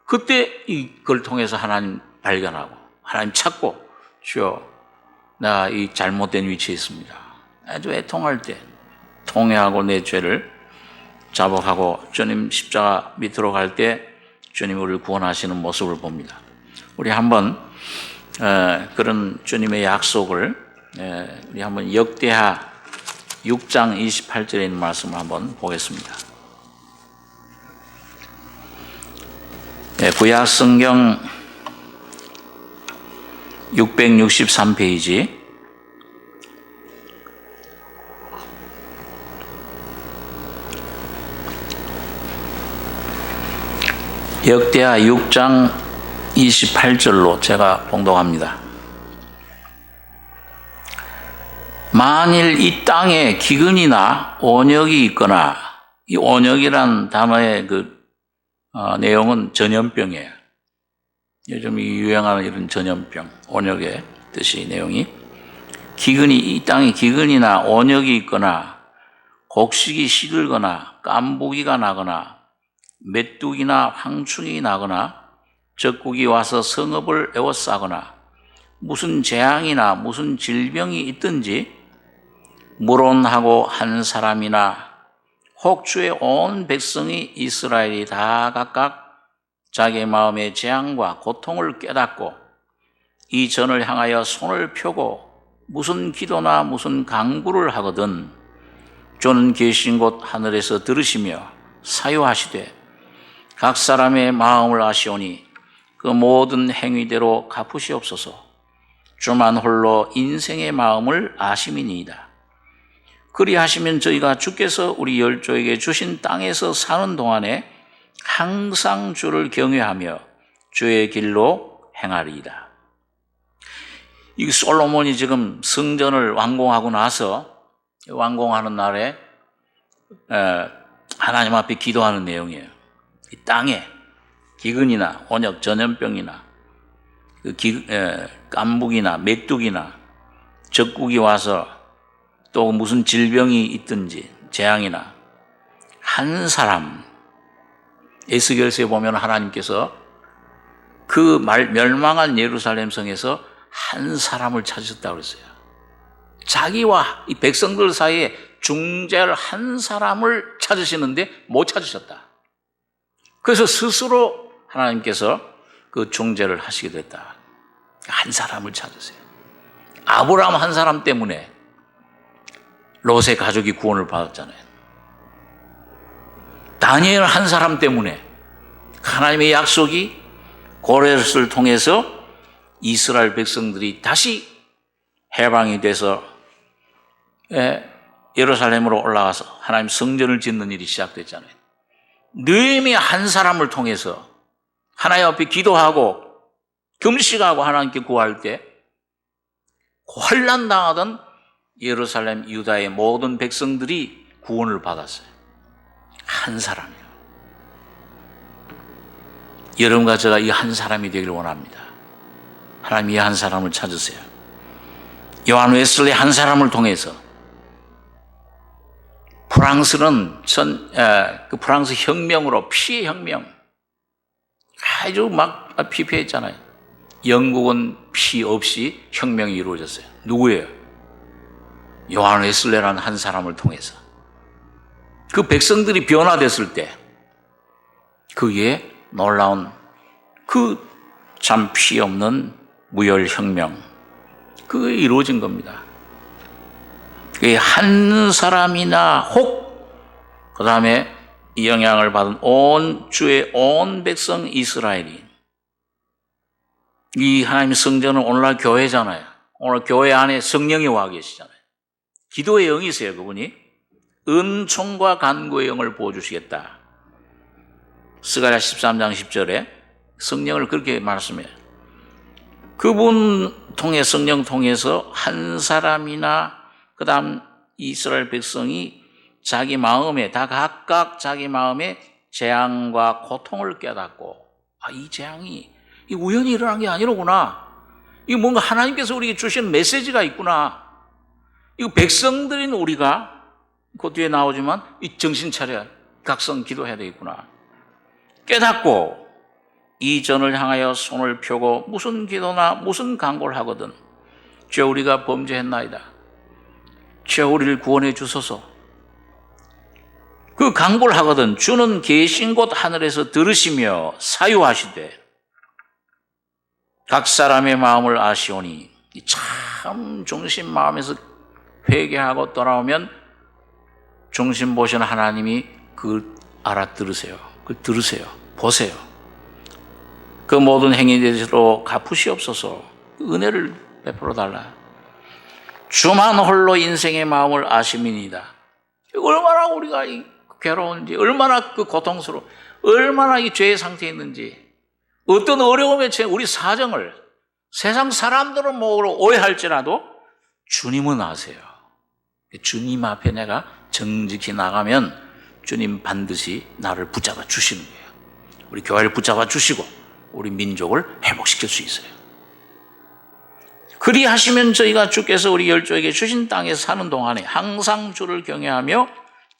그때 이걸 통해서 하나님 발견하고 하나님 찾고 주여 나 이 잘못된 위치에 있습니다. 아주 애통할 때 통회하고 내 죄를 자복하고 주님 십자가 밑으로 갈 때 주님 우리를 구원하시는 모습을 봅니다. 우리 한번 그런 주님의 약속을 우리 한번 역대하 6장 28절에 있는 말씀을 한번 보겠습니다. 구약 성경 663페이지 역대하 6장 28절로 제가 봉독합니다. 만일 이 땅에 기근이나 온역이 있거나 이 온역이란 단어의 그 내용은 전염병이에요. 요즘 유행하는 이런 전염병, 온역의 뜻이 내용이 이 땅에 기근이나 온역이 있거나 곡식이 시들거나 깐부기가 나거나 메뚜기나 황충이 나거나 적국이 와서 성읍을 에워싸거나 무슨 재앙이나 무슨 질병이 있든지 물온하고 한 사람이나 혹 주의 온 백성이 이스라엘이 다 각각 자기의 마음의 재앙과 고통을 깨닫고 이 전을 향하여 손을 펴고 무슨 기도나 무슨 간구를 하거든 주는 계신 곳 하늘에서 들으시며 사유하시되 각 사람의 마음을 아시오니 그 모든 행위대로 갚으시옵소서. 주만 홀로 인생의 마음을 아심이니이다. 그리하시면 저희가 주께서 우리 열조에게 주신 땅에서 사는 동안에 항상 주를 경외하며 주의 길로 행하리이다. 이 솔로몬이 지금 성전을 완공하고 나서 완공하는 날에 하나님 앞에 기도하는 내용이에요. 이 땅에 기근이나 온역 전염병이나 깐북이나 메뚜기나 적국이 와서 또 무슨 질병이 있든지 재앙이나 한 사람, 에스겔서에 보면 하나님께서 그 멸망한 예루살렘 성에서 한 사람을 찾으셨다고 그랬어요. 자기와 이 백성들 사이에 중재할 한 사람을 찾으시는데 못 찾으셨다. 그래서 스스로 하나님께서 그 중재를 하시게 됐다. 한 사람을 찾으세요. 아브라함 한 사람 때문에 롯의 가족이 구원을 받았잖아요. 다니엘 한 사람 때문에 하나님의 약속이 고레스를 통해서 이스라엘 백성들이 다시 해방이 돼서 예루살렘으로 올라가서 하나님 성전을 짓는 일이 시작됐잖아요. 느헤미야 한 사람을 통해서 하나님 앞에 기도하고 금식하고 하나님께 구할 때 환난당하던 예루살렘 유다의 모든 백성들이 구원을 받았어요. 한 사람이요. 여러분과 제가 이 한 사람이 되기를 원합니다. 하나님 이 한 사람을 찾으세요. 요한 웨슬리 한 사람을 통해서 프랑스는 그 프랑스 혁명으로 피의 혁명 아주 막 피폐했잖아요. 영국은 피 없이 혁명이 이루어졌어요. 누구예요? 요한 웨슬레라는 한 사람을 통해서 그 백성들이 변화됐을 때 그의 놀라운 그 참 피 없는 무혈혁명 그게 이루어진 겁니다. 한 사람이나 혹 그 다음에 이 영향을 받은 온 주의 온 백성 이스라엘이 이 하나님의 성전은 오늘날 교회잖아요. 오늘 교회 안에 성령이 와 계시잖아요. 기도의 영이세요. 그분이 은총과 간구의 영을 부어주시겠다. 스가랴 13장 10절에 성령을 그렇게 말씀해요. 그분 통해 성령 통해서 한 사람이나 그 다음 이스라엘 백성이 자기 마음에 다 각각 자기 마음에 재앙과 고통을 깨닫고 이 재앙이 이 우연히 일어난 게 아니로구나. 이거 뭔가 하나님께서 우리에게 주신 메시지가 있구나. 이거 백성들인 우리가 그 뒤에 나오지만 이 정신 차려 각성 기도해야 되겠구나. 깨닫고 이 전을 향하여 손을 펴고 무슨 기도나 무슨 간구를 하거든 주여 우리가 범죄했나이다. 주여 우리를 구원해 주소서. 그 간구를 하거든 주는 계신 곳 하늘에서 들으시며 사유하시되 각 사람의 마음을 아시오니 참 중심 마음에서 회개하고 돌아오면 중심 보시는 하나님이 그 알아들으세요. 그 들으세요. 보세요. 그 모든 행위대로 갚으시옵소서. 은혜를 베풀어 달라. 주만 홀로 인생의 마음을 아심이니이다. 얼마나 우리가 괴로운지, 얼마나 그 고통스러워, 얼마나 이 죄의 상태에 있는지, 어떤 어려움에 처해 우리 사정을 세상 사람들은 뭐로 오해할지라도 주님은 아세요. 주님 앞에 내가 정직히 나가면 주님 반드시 나를 붙잡아 주시는 거예요. 우리 교회를 붙잡아 주시고 우리 민족을 회복시킬 수 있어요. 그리하시면 저희가 주께서 우리 열조에게 주신 땅에서 사는 동안에 항상 주를 경외하며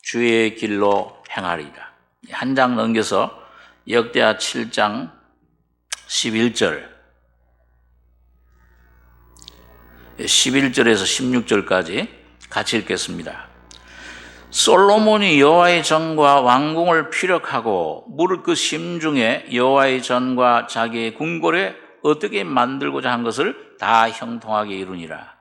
주의 길로 행하리이다. 한 장 넘겨서 역대하 7장 11절 11절에서 16절까지 같이 읽겠습니다. 솔로몬이 여호와의 전과 왕궁을 피력하고 무릇 그 심중에 여호와의 전과 자기의 궁궐에 어떻게 만들고자 한 것을 다 형통하게 이루니라.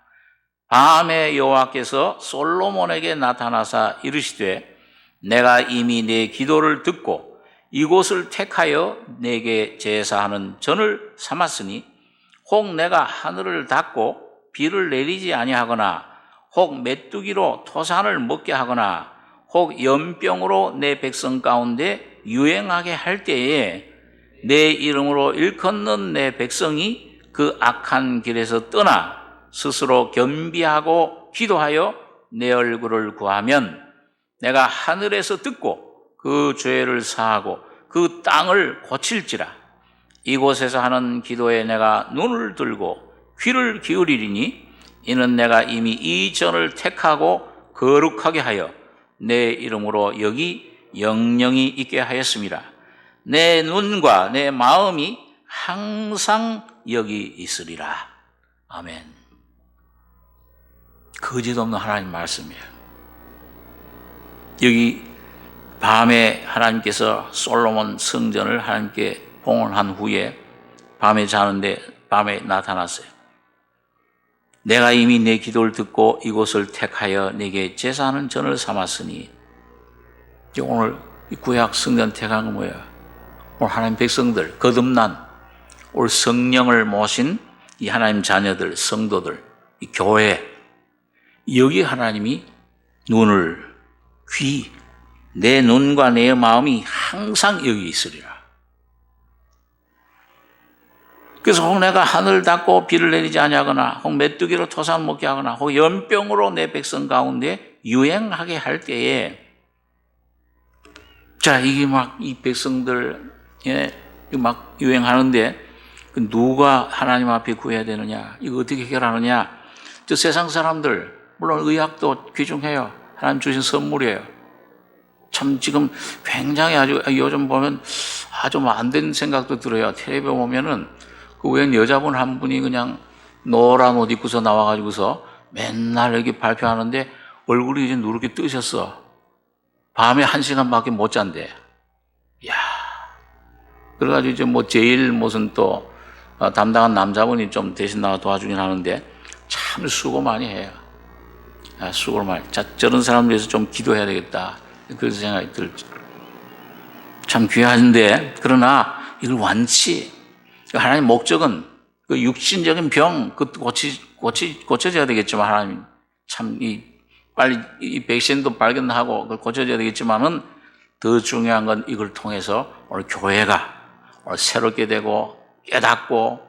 밤에 여호와께서 솔로몬에게 나타나사 이르시되 내가 이미 내 기도를 듣고 이곳을 택하여 내게 제사하는 전을 삼았으니 혹 내가 하늘을 닫고 비를 내리지 아니하거나 혹 메뚜기로 토산을 먹게 하거나 혹 연병으로 내 백성 가운데 유행하게 할 때에 내 이름으로 일컫는 내 백성이 그 악한 길에서 떠나 스스로 겸비하고 기도하여 내 얼굴을 구하면 내가 하늘에서 듣고 그 죄를 사하고 그 땅을 고칠지라. 이곳에서 하는 기도에 내가 눈을 들고 귀를 기울이리니 이는 내가 이미 이 전을 택하고 거룩하게 하여 내 이름으로 여기 영영이 있게 하였습니다. 내 눈과 내 마음이 항상 여기 있으리라. 아멘. 거짓 없는 하나님 말씀이에요. 여기 밤에 하나님께서 솔로몬 성전을 하나님께 봉헌한 후에 밤에 자는데 밤에 나타났어요. 내가 이미 내 기도를 듣고 이곳을 택하여 내게 제사하는 전을 삼았으니, 오늘 구약 성전 택한 건 뭐예요? 오늘 하나님 백성들, 거듭난 오늘 성령을 모신 이 하나님 자녀들, 성도들, 이 교회, 여기 하나님이 눈을, 귀, 내 눈과 내 마음이 항상 여기 있으리라. 그래서 혹 내가 하늘을 닫고 비를 내리지 아니하거나 혹 메뚜기로 토산 먹게 하거나 혹 연병으로 내 백성 가운데 유행하게 할 때에, 자, 이게 막 이 백성들 막 유행하는데 누가 하나님 앞에 구해야 되느냐? 이거 어떻게 해결하느냐? 저 세상 사람들, 물론 의학도 귀중해요. 하나님 주신 선물이에요. 참 지금 굉장히 아주 요즘 보면 아주 안 된 생각도 들어요. 텔레비에 보면은 그 웬 여자분 한 분이 그냥 노란 옷 입고서 나와가지고서 맨날 이렇게 발표하는데 얼굴이 이제 누렇게 뜨셨어. 밤에 1시간밖에 못 잔대. 야, 그래가지고 이제 뭐 제일 무슨 또 담당한 남자분이 좀 대신 나와 도와주긴 하는데 참 수고 많이 해요. 수고를 많이. 자, 저런 사람 위해서 좀 기도해야 되겠다. 그런 생각이 들죠. 참 귀한데, 그러나 이걸 완치, 하나님 목적은 그 육신적인 병, 그 고쳐져야 되겠지만, 하나님 참 빨리 이 백신도 발견하고 그걸 고쳐져야 되겠지만은 더 중요한 건 이걸 통해서 오늘 교회가 오늘 새롭게 되고 깨닫고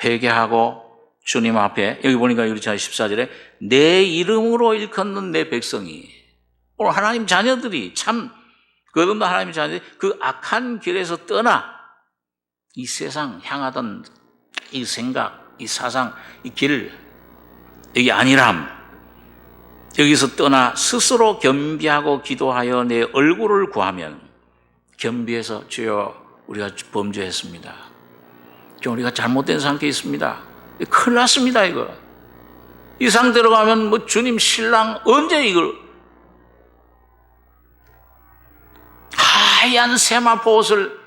회개하고 주님 앞에, 여기 보니까 우리 14절에 내 이름으로 일컫는 내 백성이, 오늘 하나님 자녀들이, 참 거듭난 하나님 자녀들이 그 악한 길에서 떠나 이 세상 향하던 이 생각, 이 사상, 이 길, 여기 아니람, 여기서 떠나 스스로 겸비하고 기도하여 내 얼굴을 구하면, 겸비해서 주여 우리가 범죄했습니다. 우리가 잘못된 상태에 있습니다. 큰일 났습니다. 이거 이 상태로 가면 뭐 주님 신랑 언제 이걸 하얀 세마포 옷을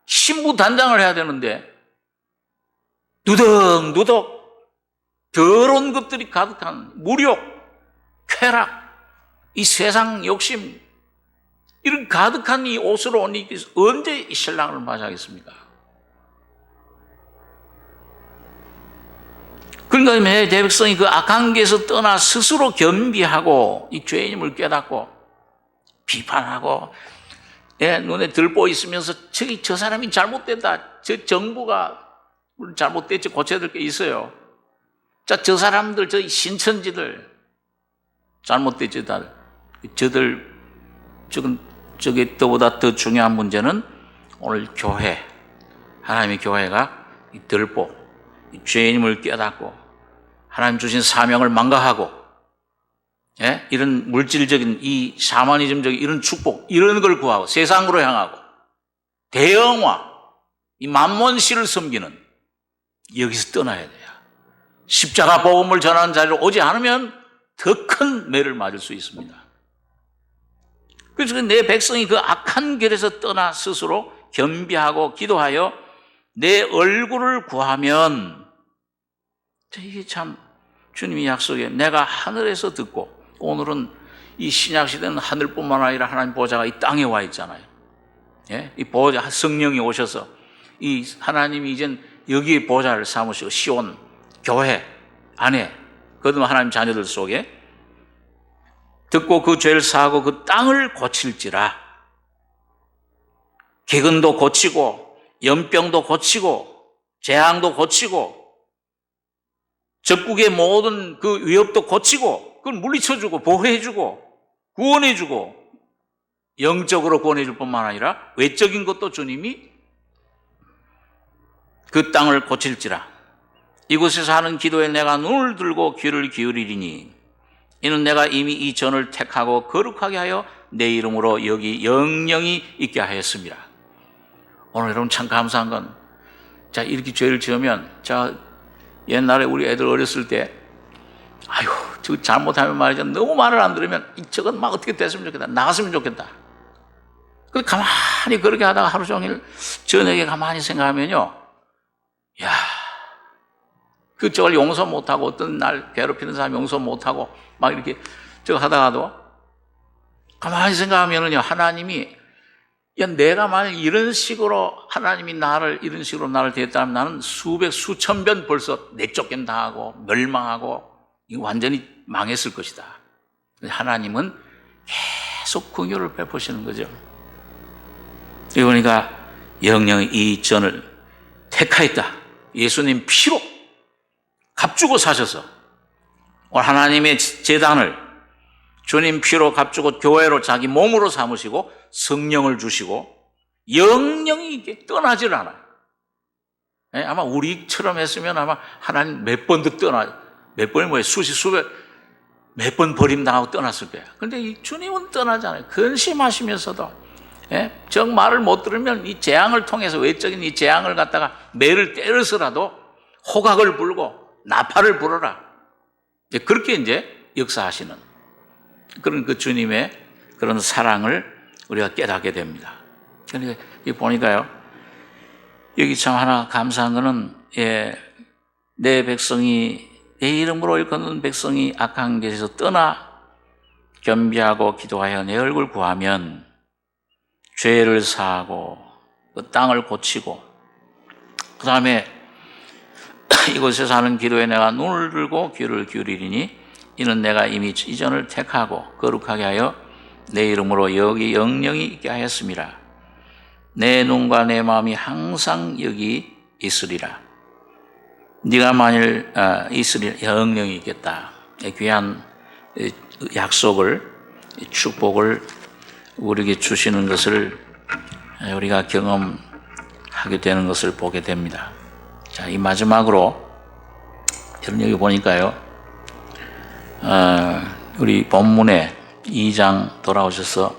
신부 단장을 해야 되는데 누덕누덕 더러운 것들이 가득한 무력, 쾌락, 이 세상 욕심, 이런 가득한 이 옷으로 옷 입기 언제 이 신랑을 맞이하겠습니까? 그러니까 내 백성이 그 악한 길에서 떠나 스스로 겸비하고 이 죄인임을 깨닫고 비판하고, 눈에 들보 있으면서 저 사람이 잘못됐다, 저 정부가 잘못됐지, 고쳐야 될 게 있어요. 자, 저 사람들, 저 신천지들 잘못됐지, 저들, 저게 또보다 더 중요한 문제는 오늘 교회, 하나님의 교회가 이 들보, 이 죄인임을 깨닫고 하나님 주신 사명을 망각하고, 이런 물질적인 이 샤머니즘적인 이런 축복, 이런 걸 구하고 세상으로 향하고 대형화, 이 만몬씨를 섬기는, 여기서 떠나야 돼요. 십자가 복음을 전하는 자리로 오지 않으면 더 큰 매를 맞을 수 있습니다. 그래서 내 백성이 그 악한 길에서 떠나 스스로 겸비하고 기도하여 내 얼굴을 구하면, 이게 참 주님이 약속해. 내가 하늘에서 듣고, 오늘은 이 신약 시대는 하늘뿐만 아니라 하나님 보좌가 이 땅에 와 있잖아요. 예? 이 보좌, 성령이 오셔서 이 하나님이 이젠 여기에 보좌를 삼으시고 시온 교회 안에 거듭난 하나님 자녀들 속에 듣고 그 죄를 사하고 그 땅을 고칠지라. 기근도 고치고 연병도 고치고 재앙도 고치고 적국의 모든 그 위협도 고치고 그걸 물리쳐주고 보호해주고 구원해주고 영적으로 구원해줄 뿐만 아니라 외적인 것도 주님이 그 땅을 고칠지라. 이곳에서 하는 기도에 내가 눈을 들고 귀를 기울이리니 이는 내가 이미 이 전을 택하고 거룩하게 하여 내 이름으로 여기 영영이 있게 하였습니다. 오늘 여러분 참 감사한 건, 자, 이렇게 죄를 지으면, 자, 옛날에 우리 애들 어렸을 때, 아유, 저 잘못하면 말이죠. 너무 말을 안 들으면, 저건 막 어떻게 됐으면 좋겠다. 나갔으면 좋겠다. 근데 가만히 그렇게 하다가 하루 종일 저녁에 가만히 생각하면요. 야, 저걸 용서 못하고, 어떤 날 괴롭히는 사람 용서 못하고, 막 이렇게 저거 하다가도, 가만히 생각하면은요, 하나님이, 야, 내가 만약 이런 식으로 하나님이 이런 식으로 나를 대했다면 나는 수천 번 벌써 내쫓긴 당하고, 멸망하고, 이거 완전히 망했을 것이다. 하나님은 계속 긍휼을 베푸시는 거죠. 그러니까 영영이 이 전을 택하였다. 예수님 피로 값주고 사셔서 오늘 하나님의 제단을 주님 피로 값주고 교회로 자기 몸으로 삼으시고 성령을 주시고 영영이 이게 떠나질 않아요. 아마 우리처럼 했으면 아마 하나님 몇 번도 몇 번이 뭐예요? 몇 번 버림당하고 떠났을 거예요. 그런데 이 주님은 떠나잖아요. 근심하시면서도 정 말을 못 들으면 이 재앙을 통해서 외적인 이 재앙을 갖다가 매를 때려서라도 호각을 불고 나팔을 불어라. 그렇게 이제 역사하시는 그런 그 주님의 그런 사랑을 우리가 깨닫게 됩니다. 그러니까 보니까요, 여기 참 하나 감사한 거는, 내 백성이, 내 이름으로 일컫는 백성이 악한 길에서 떠나 겸비하고 기도하여 내 얼굴 구하면 죄를 사하고 그 땅을 고치고, 그 다음에 이곳에서 하는 기도에 내가 눈을 들고 귀를 기울이리니 이는 내가 이미 이전을 택하고 거룩하게 하여 내 이름으로 여기 영영이 있게 하였습니다. 내 눈과 내 마음이 항상 여기 있으리라. 네가 만일 있으리 영영이 있겠다. 귀한 약속을, 축복을 우리에게 주시는 것을 우리가 경험하게 되는 것을 보게 됩니다. 자, 이 마지막으로 여러분 여기 보니까요, 우리 본문에 2장 돌아오셔서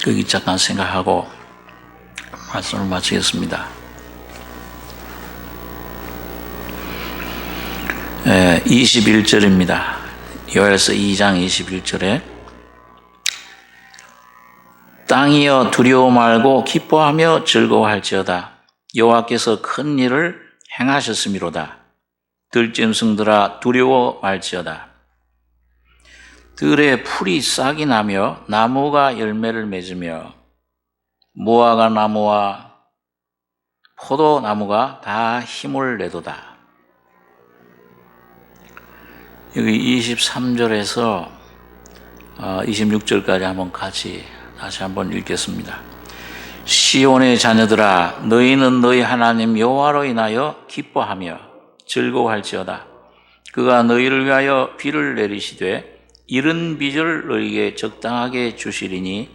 거기 잠깐 생각하고 말씀을 마치겠습니다. 21절입니다. 요엘서 2장 21절에 땅이여 두려워 말고 기뻐하며 즐거워할지어다. 여호와께서 큰 일을 행하셨음이로다. 들짐승들아 두려워 말지어다. 들에 풀이 싹이 나며 나무가 열매를 맺으며 무화과 나무와 포도나무가 다 힘을 내도다. 여기 23절에서 26절까지 한번 같이 다시 한번 읽겠습니다. 시온의 자녀들아 너희는 너희 하나님 여호와로 인하여 기뻐하며 즐거워할지어다. 그가 너희를 위하여 비를 내리시되 이른 비를 너희에게 적당하게 주시리니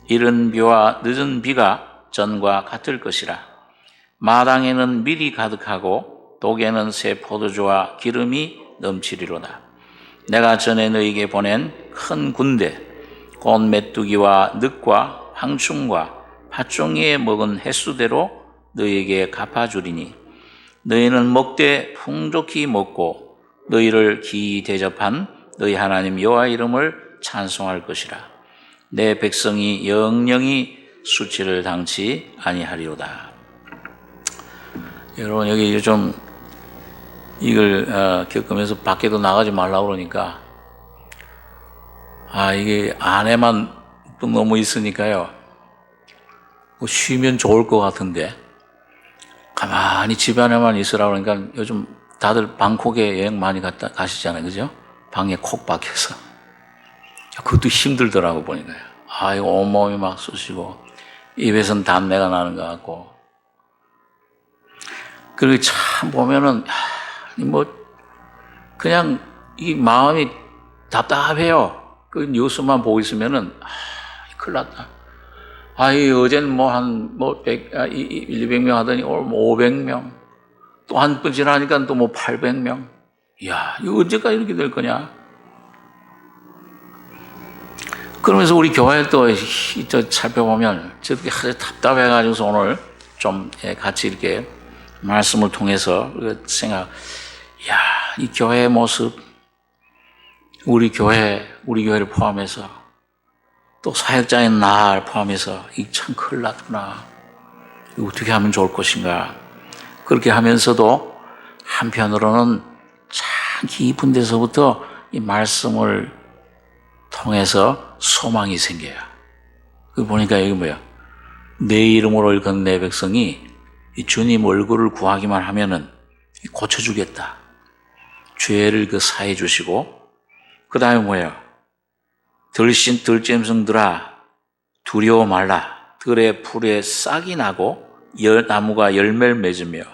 이른 비와 늦은 비가 전과 같을 것이라. 마당에는 밀이 가득하고 독에는 새 포도주와 기름이 넘치리로다. 내가 전에 너희에게 보낸 큰 군대 곧 메뚜기와 늑과 황충과 팥종이에 먹은 횟수대로 너희에게 갚아주리니 너희는 먹되 풍족히 먹고 너희를 기이 대접한 너희 하나님 여호와 이름을 찬송할 것이라. 내 백성이 영영이 수치를 당치 아니하리로다. 여러분, 여기 요즘 이걸 겪으면서 밖에도 나가지 말라고 그러니까 이게 안에만 또 너무 있으니까요, 뭐 쉬면 좋을 것 같은데 가만히 집 안에만 있으라고 그러니까 요즘 다들 방콕에 여행 많이 가시잖아요, 그죠? 방에 콕 박혀서. 그것도 힘들더라고 보니까요. 이거 온몸이 막 쑤시고 입에선 담내가 나는 것 같고. 그리고 참 보면은 뭐 그냥 이 마음이 답답해요. 그 뉴스만 보고 있으면은 큰일 났다. 어제는 뭐 한 200명 하더니 오늘 뭐 500명. 또 한 번 지나니까 또 뭐 800명. 이야, 이거 언제까지 이렇게 될 거냐? 그러면서 우리 교회 또 살펴보면 저렇게 아주 답답해가지고서 오늘 좀 같이 이렇게 말씀을 통해서 이 교회의 모습, 우리 교회를 포함해서 또 사역자인 나를 포함해서 이 참 큰일 났구나. 이거 어떻게 하면 좋을 것인가. 그렇게 하면서도 한편으로는 참 깊은 데서부터 이 말씀을 통해서 소망이 생겨요. 그 보니까 여기 뭐야? 내 이름으로 일컫는 내 백성이 이 주님 얼굴을 구하기만 하면은 고쳐주겠다. 죄를 사해 주시고, 그 다음에 뭐예요? 들짐승들아 두려워 말라. 들의 풀에 싹이 나고 나무가 열매를 맺으며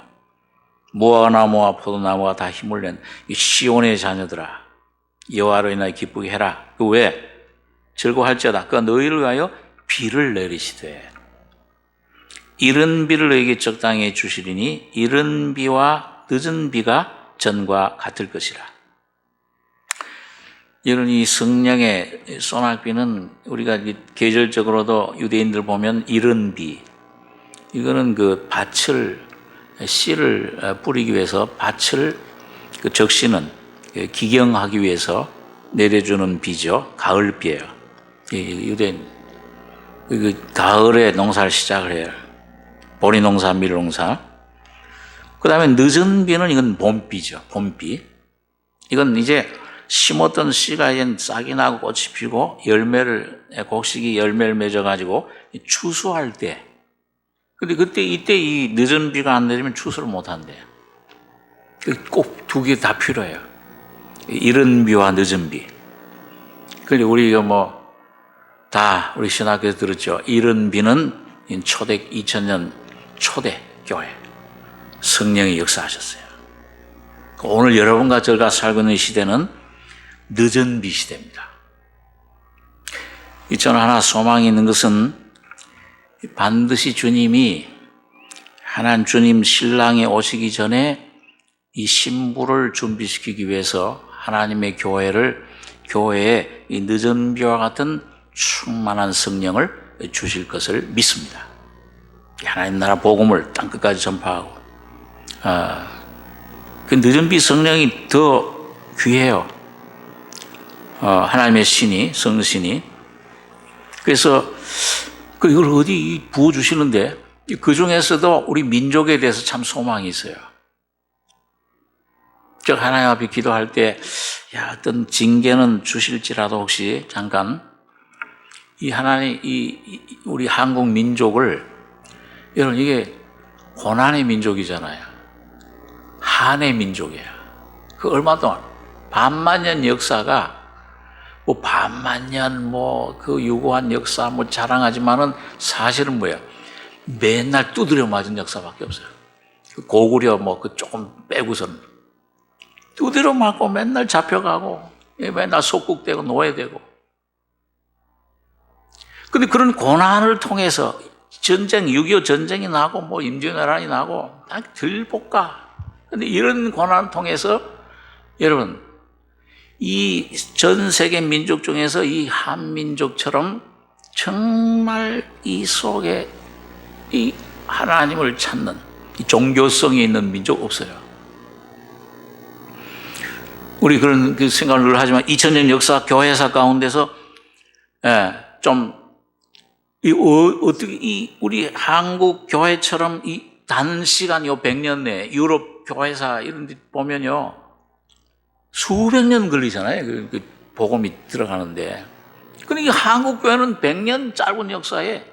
무화과나무와 포도나무가 다 힘을 낸 이 시온의 자녀들아, 여호와로 인하여 기쁘게 해라. 그 왜? 즐거워할지어다. 그가 너희를 위하여 비를 내리시되 이른 비를 너희에게 적당히 주시리니 이른 비와 늦은 비가 전과 같을 것이라. 이런 이 성령의 소낙비는 우리가 계절적으로도 유대인들 보면 이른 비, 이거는 그 씨를 뿌리기 위해서 밭을 적시는, 기경하기 위해서 내려주는 비죠. 가을비예요. 유대인 가을에 농사를 시작을 해요. 보리농사, 밀농사. 그 다음에 늦은 비는 이건 봄비죠. 봄비. 이건 이제 심었던 씨가 이제 싹이 나고 꽃이 피고 곡식이 열매를 맺어가지고 추수할 때. 근데 이때 이 늦은 비가 안 내리면 추수를 못 한대요. 꼭 두 개 다 필요해요. 이른 비와 늦은 비. 근데 우리가 우리 신학교에서 들었죠. 이른 비는 2000년 초대 교회. 성령이 역사하셨어요. 오늘 여러분과 저가 살고 있는 시대는 늦은 비 시대입니다. 저는 하나 소망이 있는 것은 반드시 하나님 주님 신랑이 오시기 전에 이 신부를 준비시키기 위해서 하나님의 교회에 이 늦은 비와 같은 충만한 성령을 주실 것을 믿습니다. 하나님 나라 복음을 땅끝까지 전파하고, 그 늦은 비 성령이 더 귀해요. 하나님의 성신이. 그래서 이걸 어디 부어주시는데, 그 중에서도 우리 민족에 대해서 참 소망이 있어요. 하나님 앞에 기도할 때, 어떤 징계는 주실지라도 혹시 잠깐, 우리 한국 민족을, 여러분, 이게 고난의 민족이잖아요. 한의 민족이에요. 그 얼마 동안, 반만년 역사가, 반만년, 그 유구한 역사, 자랑하지만은 사실은 뭐예요? 맨날 두드려 맞은 역사밖에 없어요. 고구려, 조금 빼고선. 두드려 맞고 맨날 잡혀가고, 맨날 속국되고 노예되고. 근데 그런 고난을 통해서 전쟁, 6.25 전쟁이 나고, 임진왜란이 나고, 다 들볶아. 근데 이런 고난을 통해서, 여러분, 이 전 세계 민족 중에서 이 한민족처럼 정말 이 속에 이 하나님을 찾는 이 종교성이 있는 민족 없어요. 우리 그런 생각을 늘 하지만 2000년 역사 교회사 가운데서 어떻게 우리 한국 교회처럼 이 단시간 100년 내에 유럽 교회사 이런 데 보면요. 수백 년 걸리잖아요. 그 복음이 들어가는데. 그러니까 한국 교회는 100년 짧은 역사에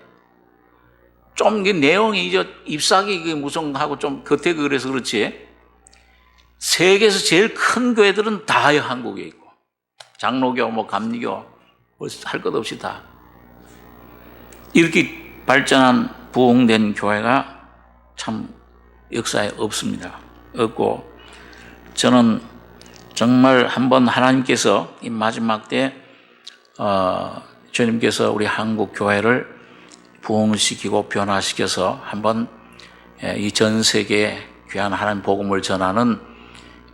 좀 내용이 이제 잎사귀 무성하고 좀 겉에 그래서 그렇지. 세계에서 제일 큰 교회들은 다 한국에 있고, 장로교, 감리교, 할 것 없이 다. 이렇게 발전한 부흥된 교회가 참 역사에 없습니다. 없고, 저는 정말 한번 하나님께서 이 마지막 때, 주님께서 우리 한국 교회를 부흥시키고 변화시켜서 한번 이 전 세계에 귀한 하나님 복음을 전하는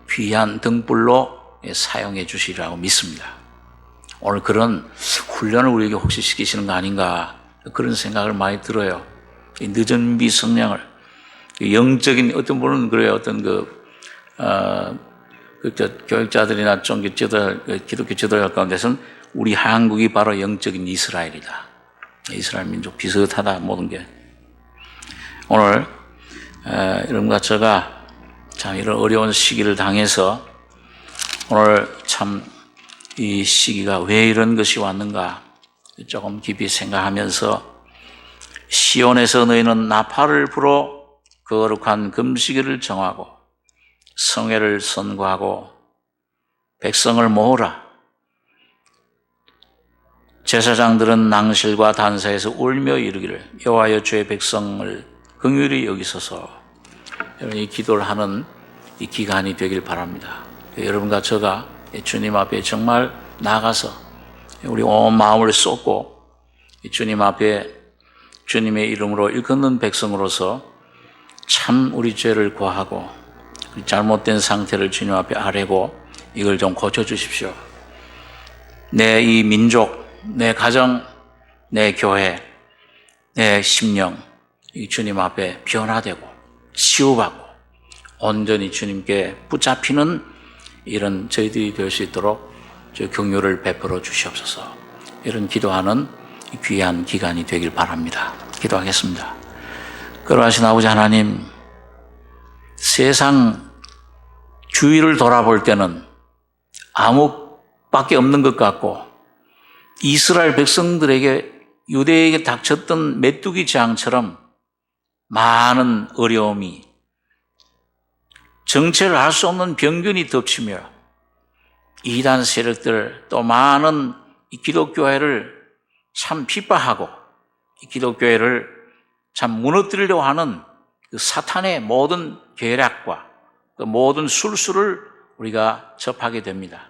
귀한 등불로 사용해 주시리라고 믿습니다. 오늘 그런 훈련을 우리에게 혹시 시키시는 거 아닌가 그런 생각을 많이 들어요. 이 늦은 미성령을 영적인 어떤 분은 그래요. 어떤 교육자들이나 좀 기독교 지도자 가운데서는 우리 한국이 바로 영적인 이스라엘이다. 이스라엘 민족 비슷하다 모든 게. 오늘 여러분과 제가 참 이런 어려운 시기를 당해서 오늘 참 이 시기가 왜 이런 것이 왔는가 조금 깊이 생각하면서 시온에서 너희는 나팔을 불어 거룩한 금식일을 정하고 성회를 선고하고 백성을 모으라. 제사장들은 낭실과 단사에서 울며 이르기를 여호와여 주의 백성을 긍휼히 여기소서. 여러분 이 기도를 하는 이 기간이 되길 바랍니다. 여러분과 제가 주님 앞에 정말 나가서 우리 온 마음을 쏟고 주님 앞에 주님의 이름으로 일컫는 백성으로서 참 우리 죄를 고하고 잘못된 상태를 주님 앞에 아뢰고 이걸 좀 고쳐주십시오. 내 이 민족, 내 가정, 내 교회, 내 심령 이 주님 앞에 변화되고 치유받고 온전히 주님께 붙잡히는 이런 저희들이 될 수 있도록 저 긍휼을 베풀어 주시옵소서. 이런 기도하는 귀한 기간이 되길 바랍니다. 기도하겠습니다. 그러하신 아버지 하나님, 세상 주위를 돌아볼 때는 아무밖에 없는 것 같고 이스라엘 백성들에게 유대에게 닥쳤던 메뚜기 재앙처럼 많은 어려움이 정체를 알 수 없는 병균이 덮치며 이단 세력들 또 많은 이 기독교회를 참 핍박하고 이 기독교회를 참 무너뜨리려고 하는 그 사탄의 모든 계략과 그 모든 술수를 우리가 접하게 됩니다.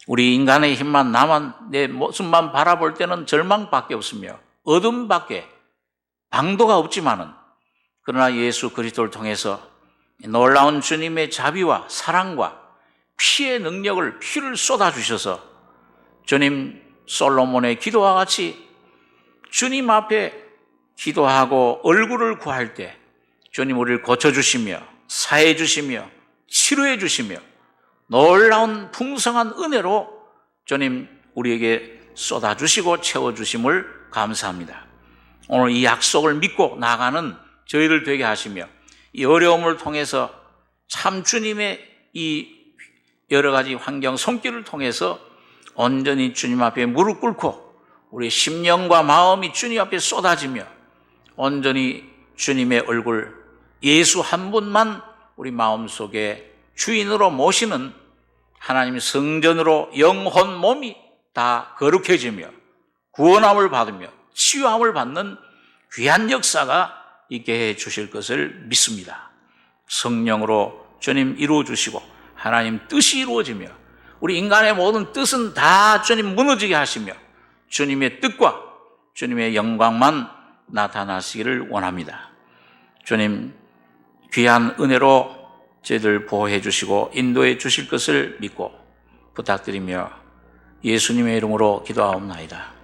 우리 인간의 힘만 나만 내 모습만 바라볼 때는 절망밖에 없으며 어둠밖에 방도가 없지만은 그러나 예수 그리스도를 통해서 놀라운 주님의 자비와 사랑과 피의 능력을 피를 쏟아주셔서 주님 솔로몬의 기도와 같이 주님 앞에 기도하고 얼굴을 구할 때 주님 우리를 고쳐주시며 사해주시며 치료해주시며 놀라운 풍성한 은혜로 주님 우리에게 쏟아주시고 채워주심을 감사합니다. 오늘 이 약속을 믿고 나가는 저희들 되게 하시며 이 어려움을 통해서 참 주님의 이 여러 가지 환경 손길을 통해서 온전히 주님 앞에 무릎 꿇고 우리 심령과 마음이 주님 앞에 쏟아지며 온전히 주님의 얼굴 예수 한 분만 우리 마음속에 주인으로 모시는 하나님의 성전으로 영혼 몸이 다 거룩해지며 구원함을 받으며 치유함을 받는 귀한 역사가 있게 해 주실 것을 믿습니다. 성령으로 주님 이루어 주시고 하나님 뜻이 이루어지며 우리 인간의 모든 뜻은 다 주님 무너지게 하시며 주님의 뜻과 주님의 영광만 나타나시기를 원합니다. 주님 귀한 은혜로 저희들 보호해 주시고 인도해 주실 것을 믿고 부탁드리며 예수님의 이름으로 기도하옵나이다.